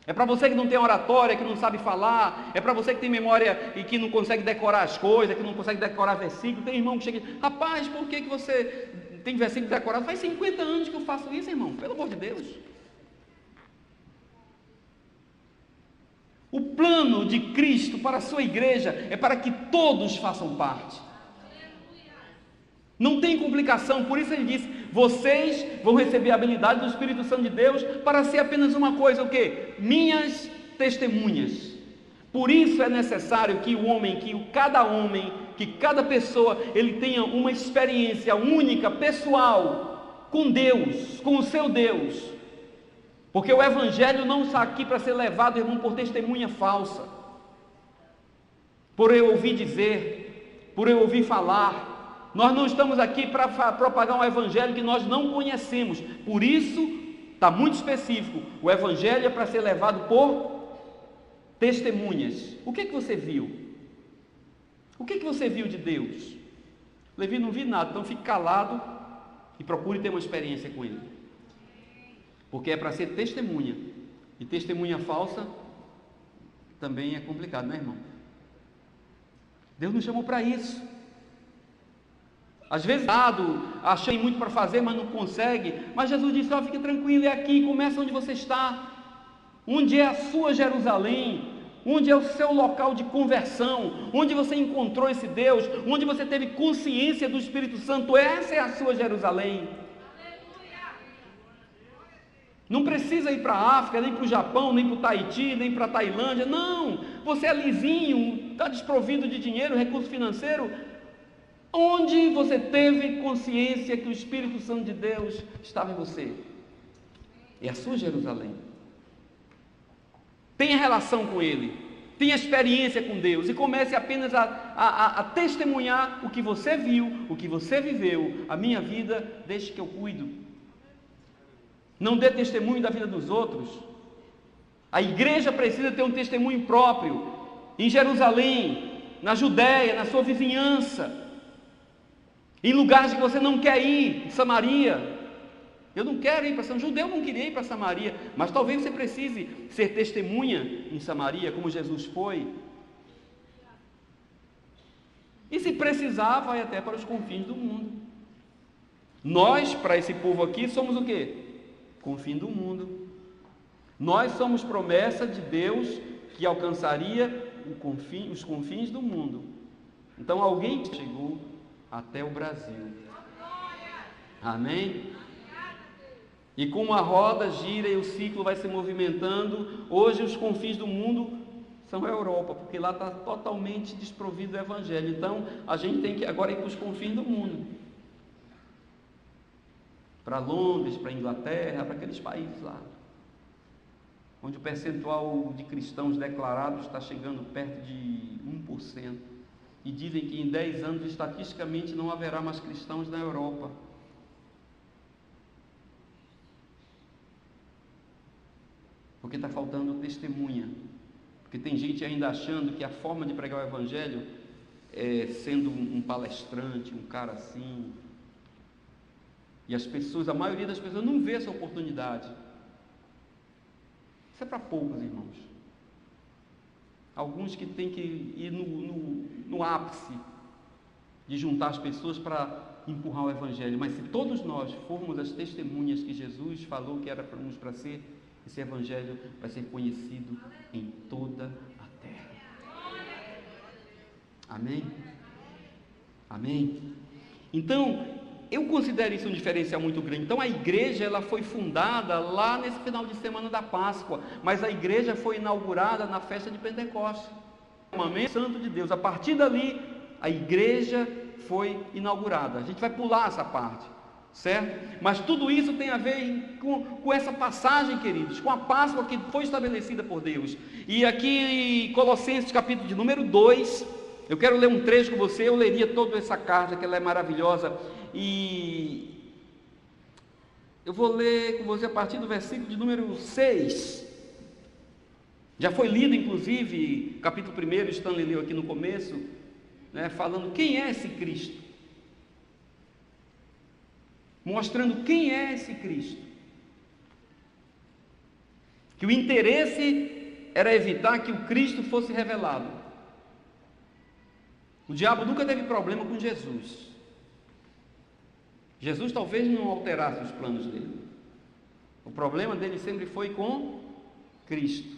É para você que não tem oratória, que não sabe falar, é para você que tem memória e que não consegue decorar as coisas, que não consegue decorar versículos. Tem irmão que chega e diz: rapaz, por que você tem versículo decorado? Faz 50 anos que eu faço isso, irmão, pelo amor de Deus. O plano de Cristo para a sua igreja é para que todos façam parte. Não tem complicação, por isso ele disse: vocês vão receber a habilidade do Espírito Santo de Deus para ser apenas uma coisa, o quê? Minhas testemunhas. Por isso é necessário que cada homem, que cada pessoa, ele tenha uma experiência única, pessoal, com Deus, com o seu Deus. Porque o Evangelho não está aqui para ser levado, irmão, por testemunha falsa, por eu ouvir dizer, por eu ouvir falar. Nós não estamos aqui para propagar um evangelho que nós não conhecemos. Por isso, está muito específico. O evangelho é para ser levado por testemunhas. O que você viu? O que você viu de Deus? Levi, não vi nada, então fique calado e procure ter uma experiência com Ele. Porque é para ser testemunha. E testemunha falsa também é complicado, né, irmão? Deus nos chamou para isso. Às vezes, achei muito para fazer, mas não consegue. Mas Jesus disse: fique tranquilo, é aqui, começa onde você está. Onde é a sua Jerusalém? Onde é o seu local de conversão? Onde você encontrou esse Deus? Onde você teve consciência do Espírito Santo? Essa é a sua Jerusalém. Não precisa ir para a África, nem para o Japão, nem para o Tahiti, nem para a Tailândia. Não, você é lisinho, está desprovido de dinheiro, recurso financeiro. Onde você teve consciência que o Espírito Santo de Deus estava em você? É a sua Jerusalém. Tenha relação com Ele, tenha experiência com Deus e comece apenas a testemunhar o que você viu, o que você viveu. A minha vida, deixe que eu cuido. Não dê testemunho da vida dos outros. A igreja precisa ter um testemunho próprio em Jerusalém, na Judéia, na sua vizinhança, em lugares que você não quer ir, em Samaria. Eu não quero ir para Samaria, judeu não queria ir para Samaria, mas talvez você precise ser testemunha em Samaria, como Jesus foi. E se precisar, vai até para os confins do mundo. Nós, para esse povo aqui, somos o quê? Confim do mundo. Nós somos promessa de Deus que alcançaria os confins do mundo. Então alguém chegou até o Brasil. Amém? E como a roda gira e o ciclo vai se movimentando, hoje os confins do mundo são a Europa, porque lá está totalmente desprovido do Evangelho. Então a gente tem que agora ir para os confins do mundo, para Londres, para a Inglaterra, para aqueles países lá, onde o percentual de cristãos declarados está chegando perto de 1%. E dizem que em 10 anos, estatisticamente, não haverá mais cristãos na Europa. Porque está faltando testemunha. Porque tem gente ainda achando que a forma de pregar o Evangelho é sendo um palestrante, um cara assim. E a maioria das pessoas não vê essa oportunidade. Isso é para poucos, irmãos. Alguns que têm que ir no ápice de juntar as pessoas para empurrar o Evangelho. Mas se todos nós formos as testemunhas que Jesus falou que éramos para ser, esse Evangelho vai ser conhecido em toda a terra. Amém? Amém? Então, eu considero isso um diferencial muito grande. Então a igreja, ela foi fundada lá nesse final de semana da Páscoa, mas a igreja foi inaugurada na festa de Pentecostes. Amém? Santo de Deus. A partir dali, a igreja foi inaugurada. A gente vai pular essa parte. certo? Mas tudo isso tem a ver com essa passagem, queridos, com a Páscoa que foi estabelecida por Deus. E aqui, Colossenses capítulo de número 2, eu quero ler um trecho com você. Eu leria toda essa carta, que ela é maravilhosa, e eu vou ler com você a partir do versículo de número 6. Já foi lido, inclusive, capítulo 1, Stanley leu aqui no começo, né, falando quem é esse Cristo, mostrando quem é esse Cristo, que o interesse era evitar que o Cristo fosse revelado. O diabo nunca teve problema com Jesus. Jesus talvez não alterasse os planos dele. O problema dele sempre foi com Cristo.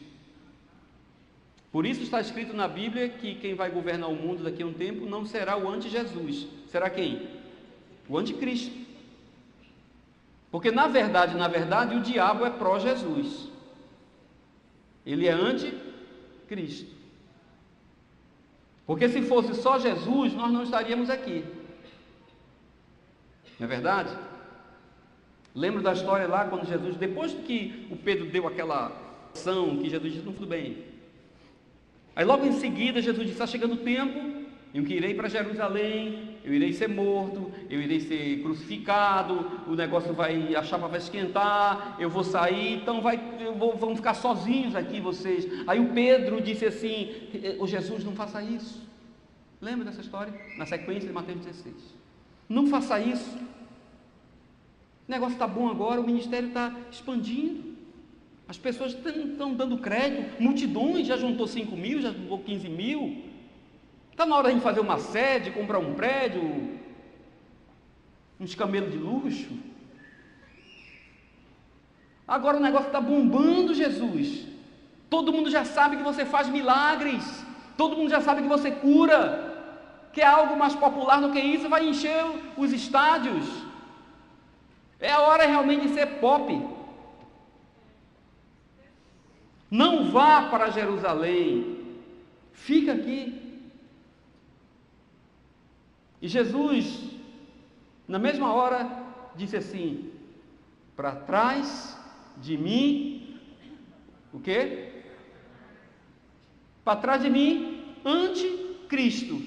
Por isso está escrito na Bíblia que quem vai governar o mundo daqui a um tempo não será o anti-Jesus. Será quem? O anticristo. Porque na verdade, o diabo é pró-Jesus. Ele é anticristo. Porque se fosse só Jesus, nós não estaríamos aqui. Não é verdade? Lembro da história lá quando Jesus, depois que o Pedro deu aquela ação, que Jesus disse, não, tudo bem. Aí logo em seguida Jesus disse, está chegando o tempo em que irei para Jerusalém, eu irei ser morto, eu irei ser crucificado, o negócio vai, a chapa vai esquentar, eu vou sair, então vão ficar sozinhos aqui vocês. Aí o Pedro disse assim, o Jesus, não faça isso. Lembra dessa história? Na sequência de Mateus 16. Não faça isso. O negócio está bom agora, o ministério está expandindo. As pessoas estão dando crédito, multidões, já juntou 5 mil, já juntou 15 mil. Está na hora de a gente fazer uma sede, comprar um prédio, uns camelos de luxo. Agora o negócio está bombando, Jesus. Todo mundo já sabe que você faz milagres. Todo mundo já sabe que você cura. Quer algo mais popular do que isso? Vai encher os estádios. É a hora realmente de ser pop. Não vá para Jerusalém. Fica aqui. E Jesus, na mesma hora, disse assim, para trás de mim, o quê? Para trás de mim, anticristo.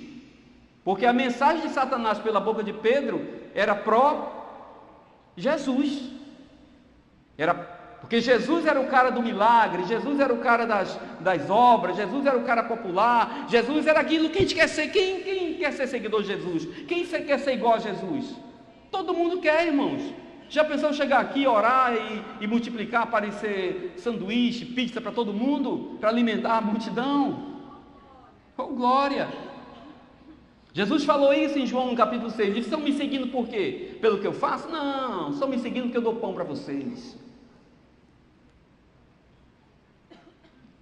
Porque a mensagem de Satanás pela boca de Pedro era pró-Jesus. Porque Jesus era o cara do milagre, Jesus era o cara das obras, Jesus era o cara popular, Jesus era aquilo que a gente quer ser. Quem quer ser seguidor de Jesus? Quem quer ser igual a Jesus? Todo mundo quer, irmãos. Já pensou chegar aqui, orar e multiplicar, aparecer sanduíche, pizza para todo mundo, para alimentar a multidão? Oh, glória! Jesus falou isso em João no capítulo 6, disse, estão me seguindo por quê? Pelo que eu faço? Não, estão me seguindo porque eu dou pão para vocês.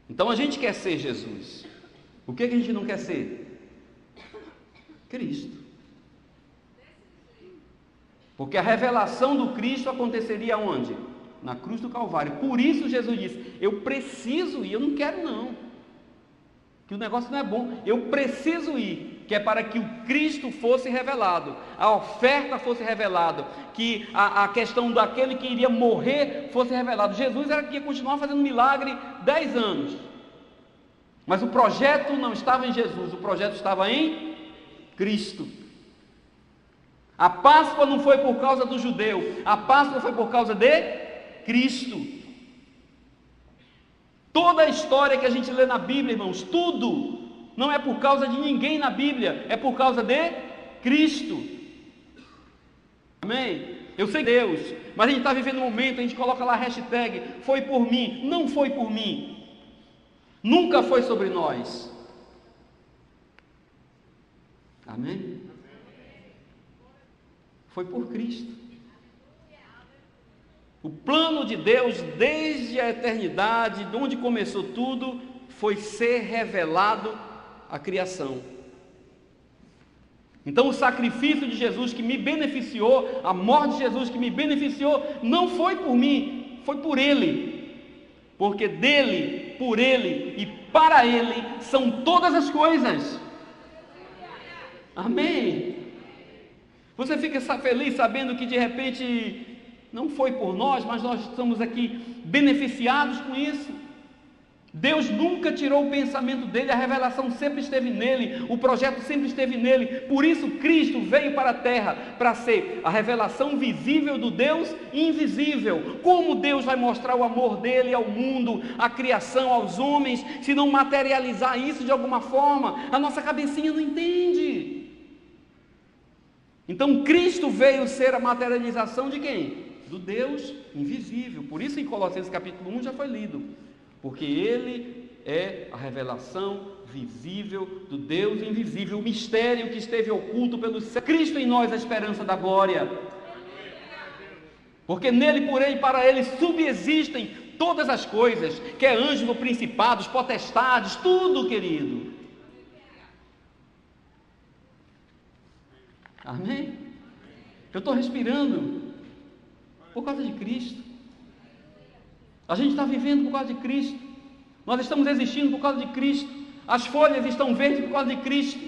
Então a gente quer ser Jesus. O que a gente não quer ser? Cristo. Porque a revelação do Cristo aconteceria onde? Na cruz do Calvário. Por isso Jesus disse, eu preciso ir, eu não quero não, que o negócio não é bom, eu preciso ir, que é para que o Cristo fosse revelado, a oferta fosse revelada, que a questão daquele que iria morrer fosse revelado. Jesus era que ia continuar fazendo milagre 10 anos, mas o projeto não estava em Jesus, o projeto estava em Cristo. A Páscoa não foi por causa do judeu, a Páscoa foi por causa de Cristo. Toda a história que a gente lê na Bíblia, irmãos, tudo, não é por causa de ninguém na Bíblia, é por causa de Cristo. Amém? Eu sei Deus, mas a gente está vivendo um momento, a gente coloca lá a hashtag, foi por mim, não foi por mim, nunca foi sobre nós. Amém? Foi por Cristo. O plano de Deus desde a eternidade, de onde começou tudo, foi ser revelado à criação. Então o sacrifício de Jesus que me beneficiou, a morte de Jesus que me beneficiou, não foi por mim, foi por Ele. Porque dele, por Ele e para Ele são todas as coisas. Amém? Você fica feliz sabendo que de repente não foi por nós, mas nós estamos aqui beneficiados com isso. Deus nunca tirou o pensamento dele, a revelação sempre esteve nele, o projeto sempre esteve nele. Por isso Cristo veio para a terra, para ser a revelação visível do Deus invisível. Como Deus vai mostrar o amor dele ao mundo, à criação, aos homens, se não materializar isso de alguma forma? A nossa cabecinha não entende. Então Cristo veio ser a materialização de quem? Do Deus invisível. Por isso em Colossenses capítulo 1 já foi lido. Porque Ele é a revelação visível do Deus invisível, o mistério que esteve oculto pelo céu. Cristo em nós, a esperança da glória. Porque nele, por Ele e para Ele subsistem todas as coisas, que é anjos ou principados, potestades, tudo, querido. Amém? Eu estou respirando por causa de Cristo. A gente está vivendo por causa de Cristo. Nós estamos existindo por causa de Cristo. As folhas estão verdes por causa de Cristo.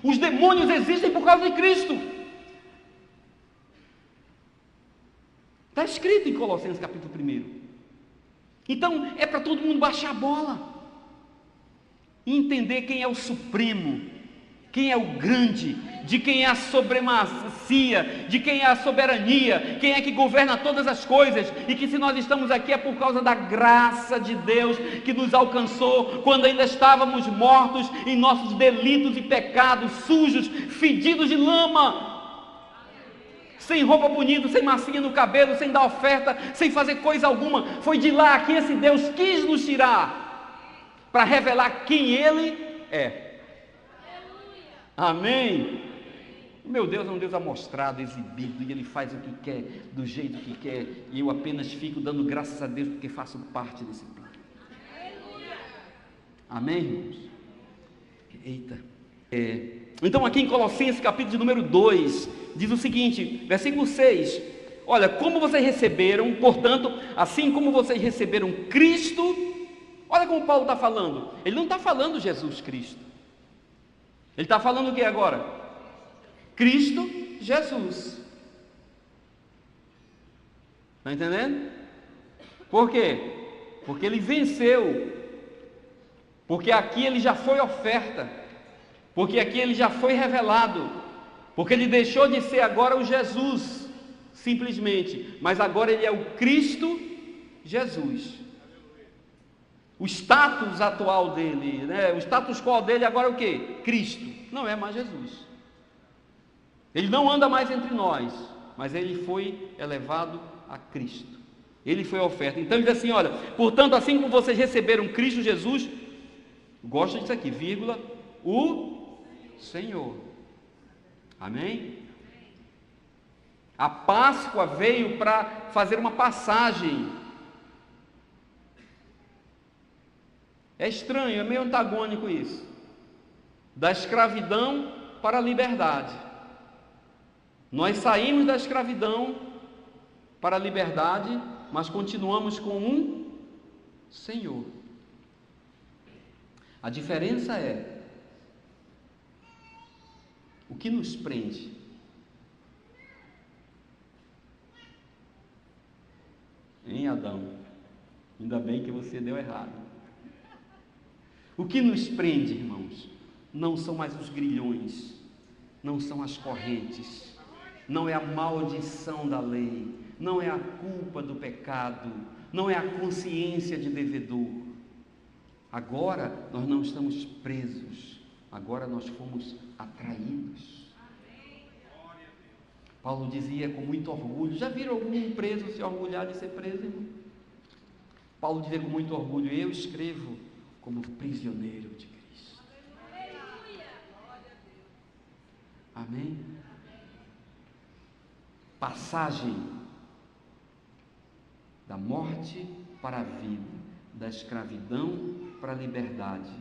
Os demônios existem por causa de Cristo. Está escrito em Colossenses capítulo 1. Então é para todo mundo baixar a bola e entender quem é o supremo, quem é o grande, de quem é a supremacia, de quem é a soberania, quem é que governa todas as coisas, e que se nós estamos aqui é por causa da graça de Deus que nos alcançou quando ainda estávamos mortos em nossos delitos e pecados, sujos, fedidos de lama, sem roupa bonita, sem massinha no cabelo, sem dar oferta, sem fazer coisa alguma. Foi de lá que esse Deus quis nos tirar para revelar quem Ele é. Amém? Meu Deus é um Deus amostrado, exibido, e Ele faz o que quer, do jeito que quer, e eu apenas fico dando graças a Deus porque faço parte desse plano. Amém, irmãos? Eita. Então aqui em Colossenses capítulo de número 2, diz o seguinte, versículo 6, olha, como vocês receberam, portanto, assim como vocês receberam Cristo, olha como Paulo está falando, ele não está falando Jesus Cristo, ele está falando o que agora? Cristo Jesus. Está entendendo? Por quê? Porque ele venceu. Porque aqui ele já foi oferta. Porque aqui ele já foi revelado. Porque ele deixou de ser agora o Jesus, simplesmente. Mas agora ele é o Cristo Jesus. O status atual dele, né? O status quo dele agora é o quê? Cristo. Não é mais Jesus. Ele não anda mais entre nós, mas ele foi elevado a Cristo. Ele foi a oferta. Então ele diz assim, olha, portanto, assim como vocês receberam Cristo Jesus, gosta disso aqui, vírgula, o Senhor. Amém? A Páscoa veio para fazer uma passagem. É estranho, é meio antagônico isso. Da escravidão para a liberdade. Nós saímos da escravidão para a liberdade, mas continuamos com um Senhor. A diferença é o que nos prende. Hein, Adão? Ainda bem que você deu errado. O que nos prende, irmãos, não são mais os grilhões, não são as correntes, não é a maldição da lei, não é a culpa do pecado, não é a consciência de devedor. Agora nós não estamos presos, agora nós fomos atraídos. Paulo dizia com muito orgulho, já viram algum preso se orgulhar de ser preso, irmão? Paulo dizia com muito orgulho, eu escrevo como prisioneiro de Cristo. Amém? Passagem da morte para a vida, da escravidão para a liberdade,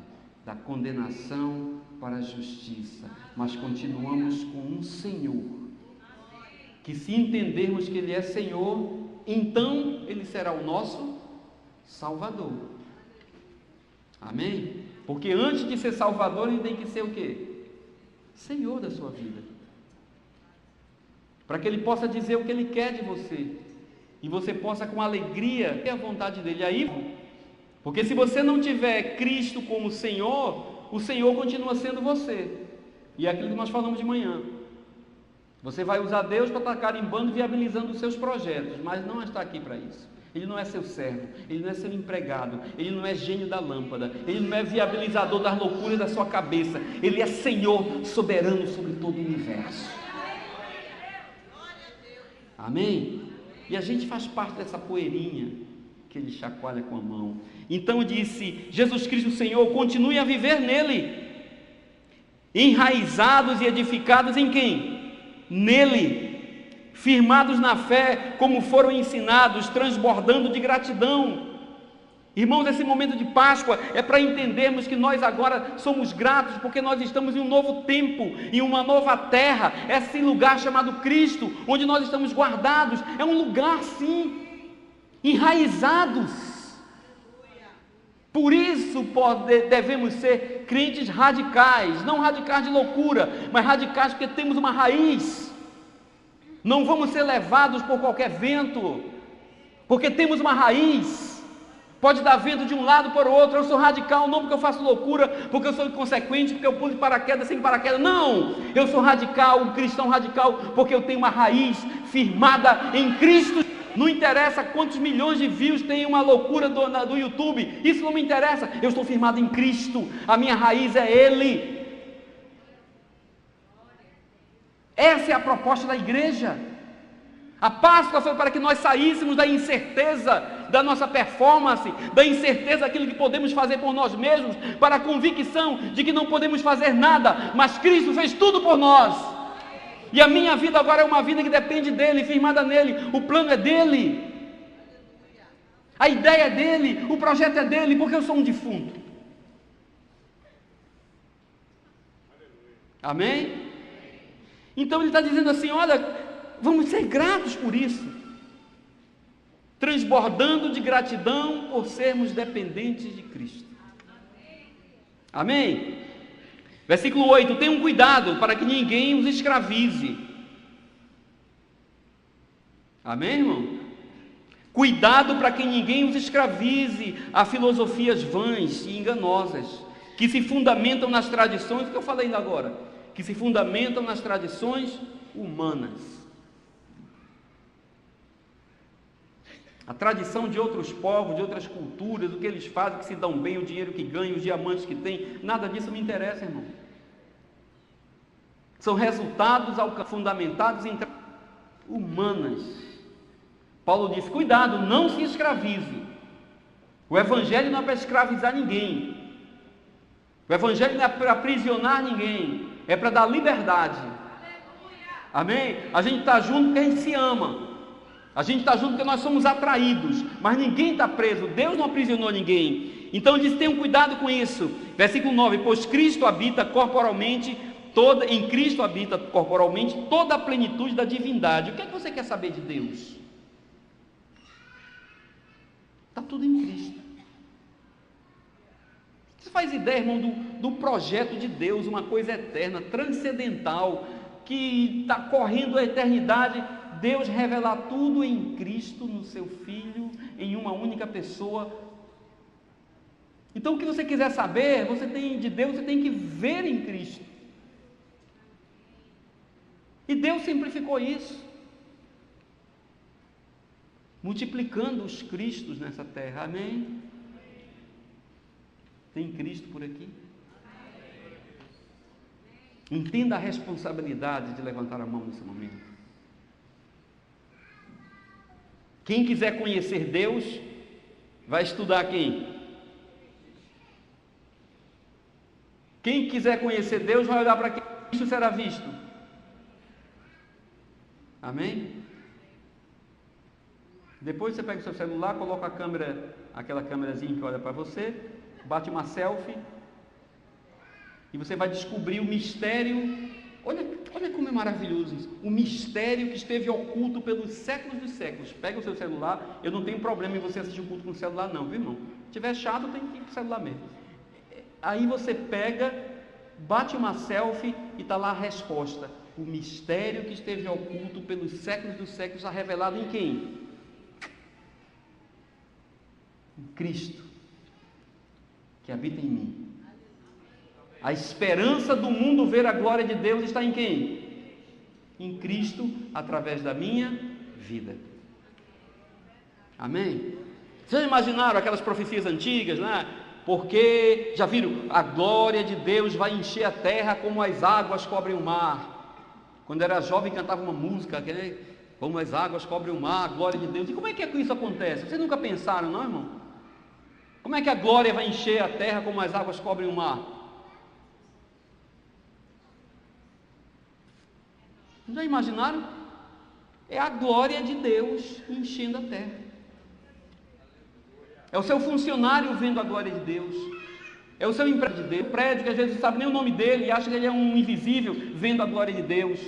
da condenação para a justiça, mas continuamos com um Senhor, que se entendermos que Ele é Senhor, então Ele será o nosso Salvador. Amém? Porque antes de ser Salvador, Ele tem que ser o quê? Senhor da sua vida. para que Ele possa dizer o que Ele quer de você, e você possa com alegria ter a vontade dEle. Aí, porque se você não tiver Cristo como Senhor, o Senhor continua sendo você, e é aquilo que nós falamos de manhã. Você vai usar Deus para estar carimbando, viabilizando os seus projetos, mas não está aqui para isso. Ele não é seu servo, Ele não é seu empregado, Ele não é gênio da lâmpada, Ele não é viabilizador das loucuras da sua cabeça, Ele é Senhor soberano sobre todo o universo. Amém? E a gente faz parte dessa poeirinha que Ele chacoalha com a mão. Então disse, Jesus Cristo Senhor, continue a viver nele, enraizados e edificados em quem? Nele, firmados na fé, como foram ensinados, transbordando de gratidão. Irmãos, esse momento de Páscoa é para entendermos que nós agora somos gratos, porque nós estamos em um novo tempo, em uma nova terra, esse lugar chamado Cristo, onde nós estamos guardados, é um lugar sim, enraizados. Por isso devemos ser crentes radicais, não radicais de loucura, mas radicais porque temos uma raiz. Não vamos ser levados por qualquer vento, porque temos uma raiz. Pode dar vento de um lado para o outro. Eu sou radical não porque eu faço loucura, porque eu sou inconsequente, porque eu pulo de paraquedas sem paraquedas. Não, eu sou radical, um cristão radical, porque eu tenho uma raiz firmada em Cristo. Não interessa quantos milhões de views tem uma loucura do YouTube, isso não me interessa. Eu estou firmado em Cristo, a minha raiz é Ele. Essa é a proposta da igreja. A Páscoa foi para que nós saíssemos da incerteza da nossa performance, da incerteza daquilo que podemos fazer por nós mesmos, para a convicção de que não podemos fazer nada, mas Cristo fez tudo por nós. E a minha vida agora é uma vida que depende dEle, firmada nele. O plano é dEle, a ideia é dEle, o projeto é dEle, porque eu sou um defunto. Amém? Então ele está dizendo assim, olha, vamos ser gratos por isso, transbordando de gratidão por sermos dependentes de Cristo. Amém? Versículo 8, tenham cuidado para que ninguém os escravize. Amém, irmão? Cuidado para que ninguém os escravize a filosofias vãs e enganosas, que se fundamentam nas tradições, o que eu falei ainda agora, que se fundamentam nas tradições humanas. A tradição de outros povos, de outras culturas, o que eles fazem, que se dão bem, o dinheiro que ganham, os diamantes que têm, nada disso me interessa, irmão. São resultados fundamentados em humanas. Paulo diz, cuidado, não se escravize. O Evangelho não é para escravizar ninguém. O Evangelho não é para aprisionar ninguém. É para dar liberdade. Amém? A gente está junto porque a gente se ama. A gente está junto porque nós somos atraídos. Mas ninguém está preso. Deus não aprisionou ninguém. Então ele diz, tenham cuidado com isso. Versículo 9, pois Cristo habita corporalmente, em Cristo habita corporalmente toda a plenitude da divindade. O que é que você quer saber de Deus? Está tudo em Cristo. Você faz ideia, irmão, do projeto de Deus, uma coisa eterna, transcendental, que está correndo a eternidade, Deus revelar tudo em Cristo, no seu Filho, em uma única pessoa. Então o que você quiser saber, você tem de Deus, você tem que ver em Cristo. E Deus simplificou isso, multiplicando os Cristos nessa terra. Amém? Tem Cristo por aqui? Entenda a responsabilidade de levantar a mão nesse momento. Quem quiser conhecer Deus, vai estudar quem? Quem quiser conhecer Deus, vai olhar para quem? Cristo será visto. Amém? Depois você pega o seu celular, coloca a câmera, aquela câmerazinha que olha para você, bate uma selfie e você vai descobrir o mistério. Olha como é maravilhoso isso. O mistério que esteve oculto pelos séculos dos séculos. Pega o seu celular. Eu não tenho problema em você assistir o culto com o celular não, viu, irmão? Se tiver chato, tem que ir com o celular mesmo. Aí você pega, bate uma selfie e está lá a resposta. o mistério que esteve oculto pelos séculos dos séculos está revelado em quem? Em Cristo, que habita em mim. A esperança do mundo ver a glória de Deus está em quem? Em Cristo, através da minha vida. Amém? Vocês já imaginaram aquelas profecias antigas, né? Porque, já viram, a glória de Deus vai encher a terra como as águas cobrem o mar. Quando era jovem cantava uma música, né? Como as águas cobrem o mar, a glória de Deus. E como é que isso acontece? Vocês nunca pensaram, não, irmão? Como é que a glória vai encher a terra como as águas cobrem o mar? Já imaginaram? É a glória de Deus enchendo a terra. É o seu funcionário vendo a glória de Deus. É o seu empregado de Deus. O prédio que às vezes não sabe nem o nome dele e acha que ele é um invisível vendo a glória de Deus.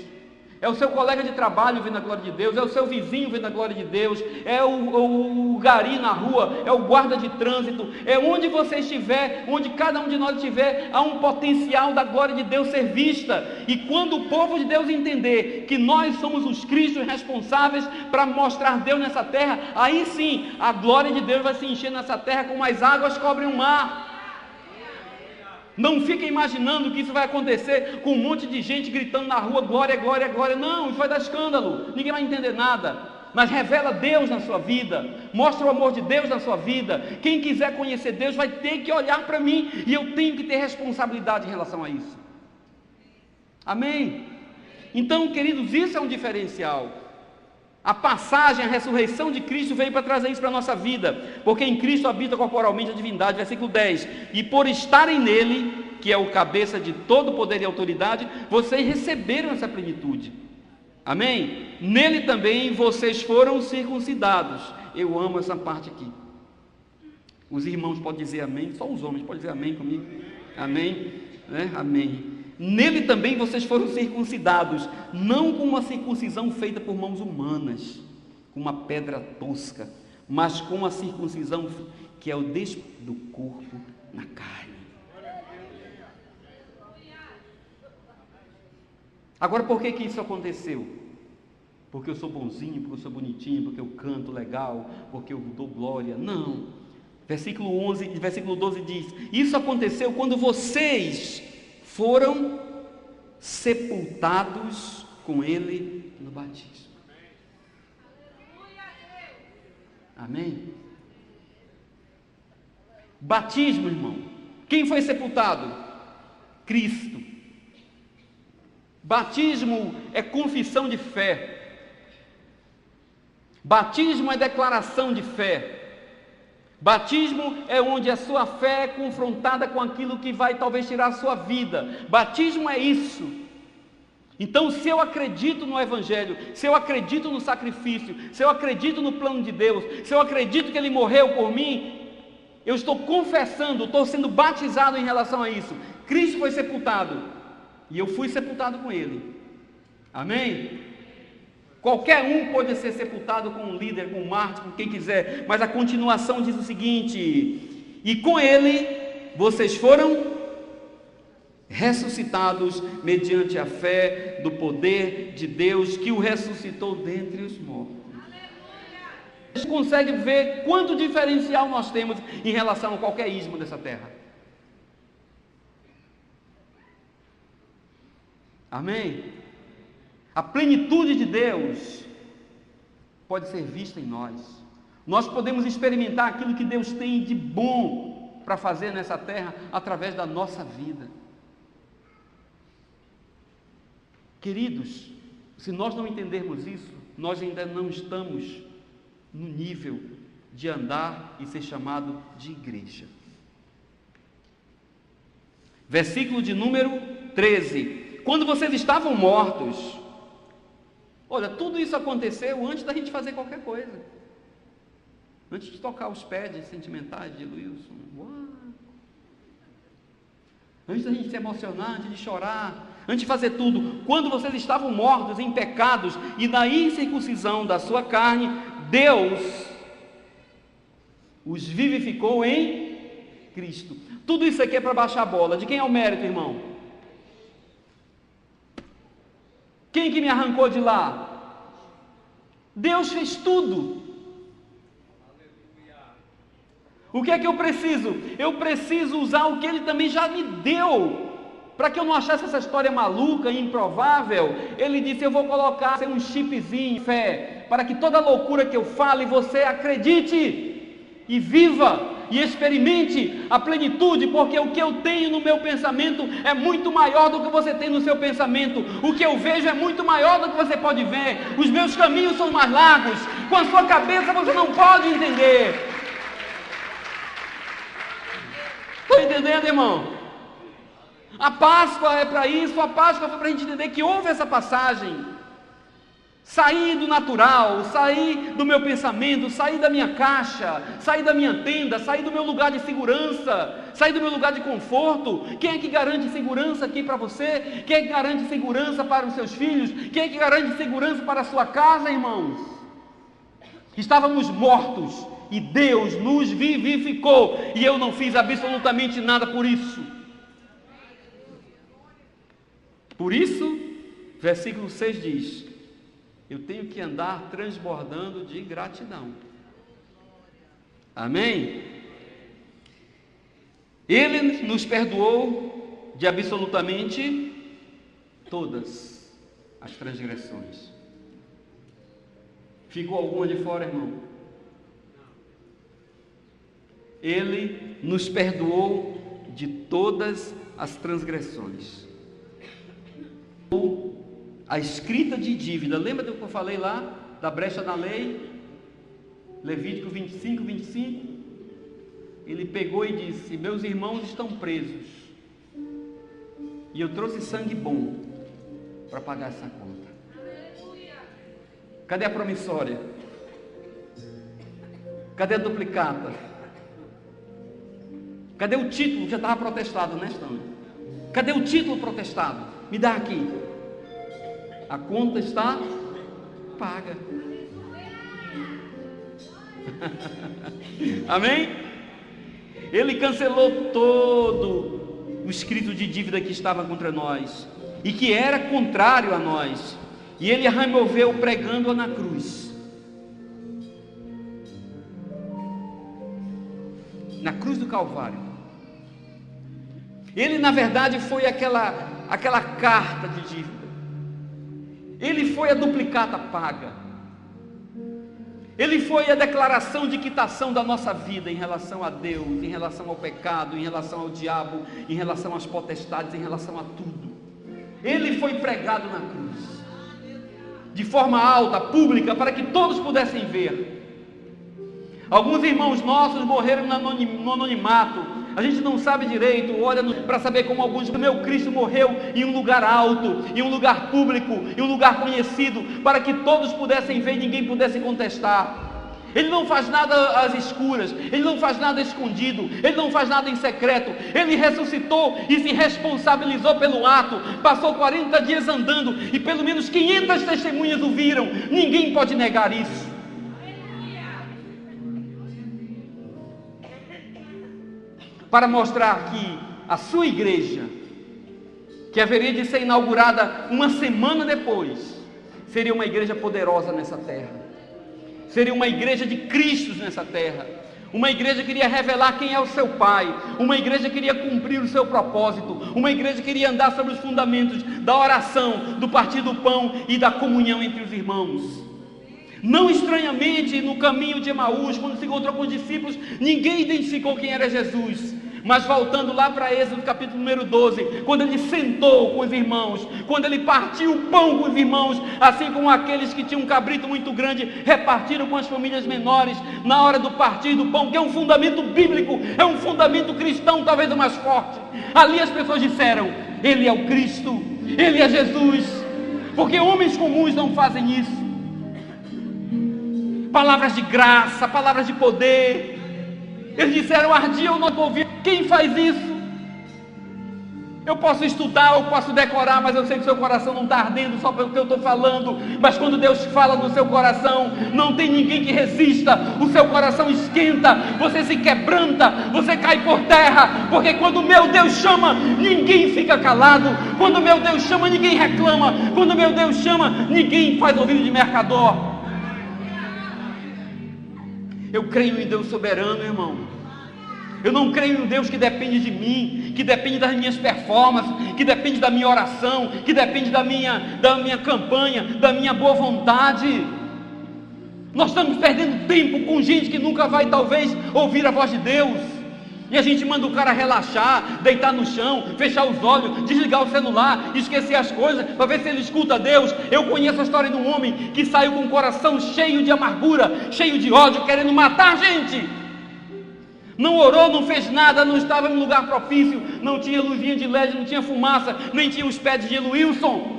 É o seu colega de trabalho vendo a glória de Deus. É o seu vizinho vendo a glória de Deus. É o gari na rua. É o guarda de trânsito. É onde você estiver, onde cada um de nós estiver, há um potencial da glória de Deus ser vista. E quando o povo de Deus entender que nós somos os cristos responsáveis para mostrar Deus nessa terra, aí sim a glória de Deus vai se encher nessa terra como as águas cobrem o mar. Não fiquem imaginando que isso vai acontecer com um monte de gente gritando na rua, glória, glória, glória. Não, isso vai dar escândalo, ninguém vai entender nada. Mas revela Deus na sua vida, mostra o amor de Deus na sua vida. Quem quiser conhecer Deus vai ter que olhar para mim, e eu tenho que ter responsabilidade em relação a isso. Amém? Então, queridos, isso é um diferencial. A passagem, a ressurreição de Cristo veio para trazer isso para a nossa vida, porque em Cristo habita corporalmente a divindade, versículo 10, e por estarem nele, que é o cabeça de todo poder e autoridade, vocês receberam essa plenitude. Amém? Nele também vocês foram circuncidados. Eu amo essa parte aqui. Os irmãos podem dizer amém, só os homens podem dizer amém comigo. Amém? Amém. Nele também vocês foram circuncidados, não com uma circuncisão feita por mãos humanas, com uma pedra tosca, mas com uma circuncisão que é o despojamento do corpo na carne. Agora, por que isso aconteceu? Porque eu sou bonzinho, porque eu sou bonitinho, porque eu canto legal, porque eu dou glória? Não. Versículo 12 diz: isso aconteceu quando vocês foram sepultados com ele no batismo. Amém? Batismo, irmão. Quem foi sepultado? Cristo. Batismo é confissão de fé. Batismo é declaração de fé. Batismo é onde a sua fé é confrontada com aquilo que vai talvez tirar a sua vida. Batismo é isso. Então, se eu acredito no Evangelho, se eu acredito no sacrifício, se eu acredito no plano de Deus, se eu acredito que Ele morreu por mim, eu estou confessando, estou sendo batizado em relação a isso. Cristo foi sepultado e eu fui sepultado com Ele. Amém? Qualquer um pode ser sepultado com um líder, com um mártir, com quem quiser, mas a continuação diz o seguinte: e com ele vocês foram ressuscitados mediante a fé do poder de Deus que o ressuscitou dentre os mortos. Você consegue ver quanto diferencial nós temos em relação a qualquer ismo dessa terra? Amém? A plenitude de Deus pode ser vista em nós. Nós podemos experimentar aquilo que Deus tem de bom para fazer nessa terra através da nossa vida. Queridos, se nós não entendermos isso, nós ainda não estamos no nível de andar e ser chamado de igreja. Versículo de número 13. Quando vocês estavam mortos, olha, tudo isso aconteceu antes da gente fazer qualquer coisa. Antes de tocar os pés de sentimentais de Wilson. Uau. Antes da gente se emocionar, antes de chorar, antes de fazer tudo. Quando vocês estavam mortos em pecados e na incircuncisão da sua carne, Deus os vivificou em Cristo. Tudo isso aqui é para baixar a bola. De quem é o mérito, irmão? Quem que me arrancou de lá? Deus fez tudo. O que é que eu preciso? Eu preciso usar o que Ele também já me deu, para que eu não achasse essa história maluca e improvável. Ele disse: eu vou colocar um chipzinho de fé, para que toda loucura que eu fale, você acredite, e viva, e experimente a plenitude, porque o que eu tenho no meu pensamento é muito maior do que você tem no seu pensamento. O que eu vejo é muito maior do que você pode ver. Os meus caminhos são mais largos. Com a sua cabeça você não pode entender. Estou entendendo, irmão? A Páscoa é para isso. A Páscoa foi para a gente entender que houve essa passagem. Sair do natural, sair do meu pensamento, sair da minha caixa, sair da minha tenda, sair do meu lugar de segurança, sair do meu lugar de conforto. Quem é que garante segurança aqui para você? Quem é que garante segurança para os seus filhos? Quem é que garante segurança para a sua casa, irmãos? Estávamos mortos e Deus nos vivificou, e eu não fiz absolutamente nada por isso. Por isso, versículo 6 diz: eu tenho que andar transbordando de gratidão. Amém? Ele nos perdoou de absolutamente todas as transgressões. Ficou alguma de fora, irmão? Ele nos perdoou de todas as transgressões. A escrita de dívida, lembra do que eu falei lá, da brecha na lei, Levítico 25, 25, ele pegou e disse: meus irmãos estão presos, e eu trouxe sangue bom, para pagar essa conta. Cadê a promissória? Cadê a duplicata? Cadê o título que já estava protestado, né, Stanley? Cadê o título protestado? Me dá aqui. A conta está paga. Amém? Ele cancelou todo o escrito de dívida que estava contra nós e que era contrário a nós, e ele a removeu pregando-a na cruz. Na cruz do Calvário. Ele, na verdade, foi aquela carta de dívida. Ele foi a duplicata paga. Ele foi a declaração de quitação da nossa vida em relação a Deus, em relação ao pecado, em relação ao diabo, em relação às potestades, em relação a tudo. Ele foi pregado na cruz, de forma alta, pública, para que todos pudessem ver. Alguns irmãos nossos morreram no anonimato. A gente não sabe direito, olha para saber como alguns. O meu Cristo morreu em um lugar alto, em um lugar público, em um lugar conhecido, para que todos pudessem ver e ninguém pudesse contestar. Ele não faz nada às escuras, ele não faz nada escondido, ele não faz nada em secreto. Ele ressuscitou e se responsabilizou pelo ato. Passou 40 dias andando e pelo menos 500 testemunhas o viram. Ninguém pode negar isso. Para mostrar que a sua igreja, que haveria de ser inaugurada uma semana depois, seria uma igreja poderosa nessa terra, seria uma igreja de Cristos nessa terra, uma igreja que iria revelar quem é o seu Pai, uma igreja que iria cumprir o seu propósito, uma igreja que iria andar sobre os fundamentos da oração, do partir do pão e da comunhão entre os irmãos. Não estranhamente, no caminho de Emaús, quando se encontrou com os discípulos, ninguém identificou quem era Jesus. Mas voltando lá para Êxodo capítulo número 12, quando ele sentou com os irmãos, quando ele partiu o pão com os irmãos, assim como aqueles que tinham um cabrito muito grande, repartiram com as famílias menores, na hora do partir do pão, que é um fundamento bíblico, é um fundamento cristão, talvez o mais forte. Ali as pessoas disseram: ele é o Cristo, ele é Jesus, porque homens comuns não fazem isso. Palavras de graça, palavras de poder. Eles disseram: ardia o nosso ouvido. Quem faz isso? Eu posso estudar, eu posso decorar, mas eu sei que o seu coração não está ardendo só pelo que eu estou falando. Mas quando Deus fala no seu coração, não tem ninguém que resista. O seu coração esquenta, você se quebranta, você cai por terra. Porque quando o meu Deus chama, ninguém fica calado. Quando o meu Deus chama, ninguém reclama. Quando o meu Deus chama, ninguém faz ouvido de mercador. Eu creio em Deus soberano, irmão. Eu não creio em um Deus que depende de mim, que depende das minhas performances, que depende da minha oração, que depende da minha campanha, da minha boa vontade. Nós estamos perdendo tempo com gente que nunca vai talvez ouvir a voz de Deus. E a gente manda o cara relaxar, deitar no chão, fechar os olhos, desligar o celular, esquecer as coisas, para ver se ele escuta Deus. Eu conheço a história de um homem que saiu com o coração cheio de amargura, cheio de ódio, querendo matar gente. Não orou, não fez nada, não estava em um lugar propício, não tinha luzinha de LED, não tinha fumaça, nem tinha os pés de Wilson.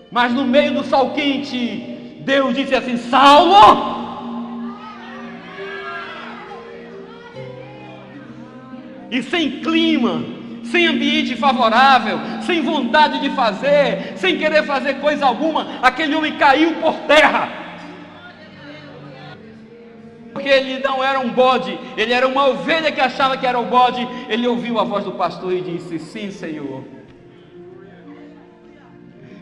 Mas no meio do sol quente, Deus disse assim: Saulo! E sem clima, sem ambiente favorável, sem vontade de fazer, sem querer fazer coisa alguma, aquele homem caiu por terra. Porque ele não era um bode, ele era uma ovelha que achava que era o bode. Ele ouviu a voz do pastor e disse: sim, Senhor.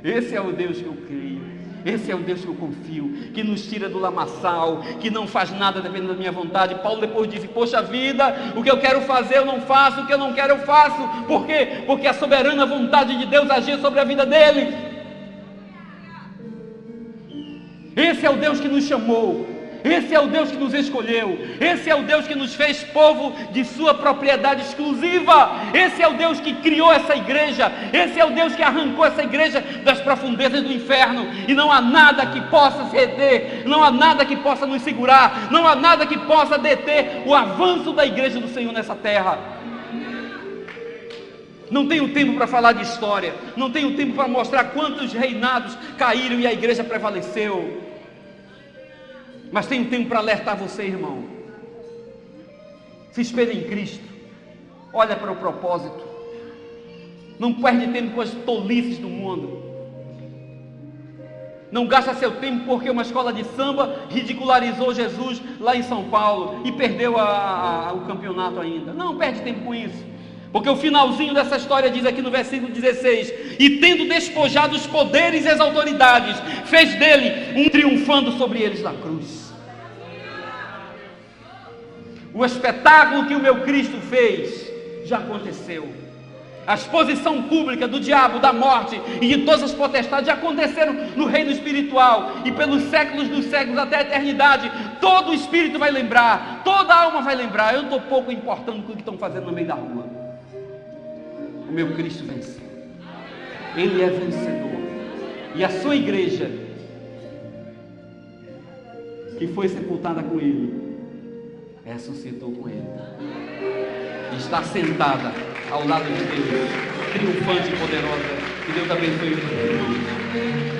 Esse é o Deus que eu creio, esse é o Deus que eu confio, que nos tira do lamaçal, que não faz nada dependendo da minha vontade. Paulo depois disse: poxa vida, o que eu quero fazer eu não faço, o que eu não quero eu faço. Por quê? Porque a soberana vontade de Deus agia sobre a vida dele. Esse é o Deus que nos chamou, esse é o Deus que nos escolheu, esse é o Deus que nos fez povo de sua propriedade exclusiva, esse é o Deus que criou essa igreja, esse é o Deus que arrancou essa igreja das profundezas do inferno, e não há nada que possa se reter, não há nada que possa nos segurar, não há nada que possa deter o avanço da igreja do Senhor nessa terra. Não tenho tempo para falar de história, não tenho tempo para mostrar quantos reinados caíram e a igreja prevaleceu. Mas tenho tempo para alertar você, irmão. Se espelha em Cristo, olha para o propósito, não perde tempo com as tolices do mundo, não gasta seu tempo porque uma escola de samba ridicularizou Jesus lá em São Paulo e perdeu o campeonato ainda. Não perde tempo com isso, porque o finalzinho dessa história diz aqui no versículo 16: e tendo despojado os poderes e as autoridades, fez dele um triunfando sobre eles na cruz. O espetáculo que o meu Cristo fez já aconteceu. A exposição pública do diabo, da morte e de todas as potestades já aconteceram no reino espiritual, e pelos séculos dos séculos até a eternidade, todo o espírito vai lembrar, toda a alma vai lembrar. Eu estou pouco importando com o que estão fazendo no meio da rua. O meu Cristo venceu, Ele é vencedor, e a sua igreja, que foi sepultada com Ele, ressuscitou com Ele, está sentada ao lado de Deus, triunfante e poderosa. Que Deus abençoe os irmãos.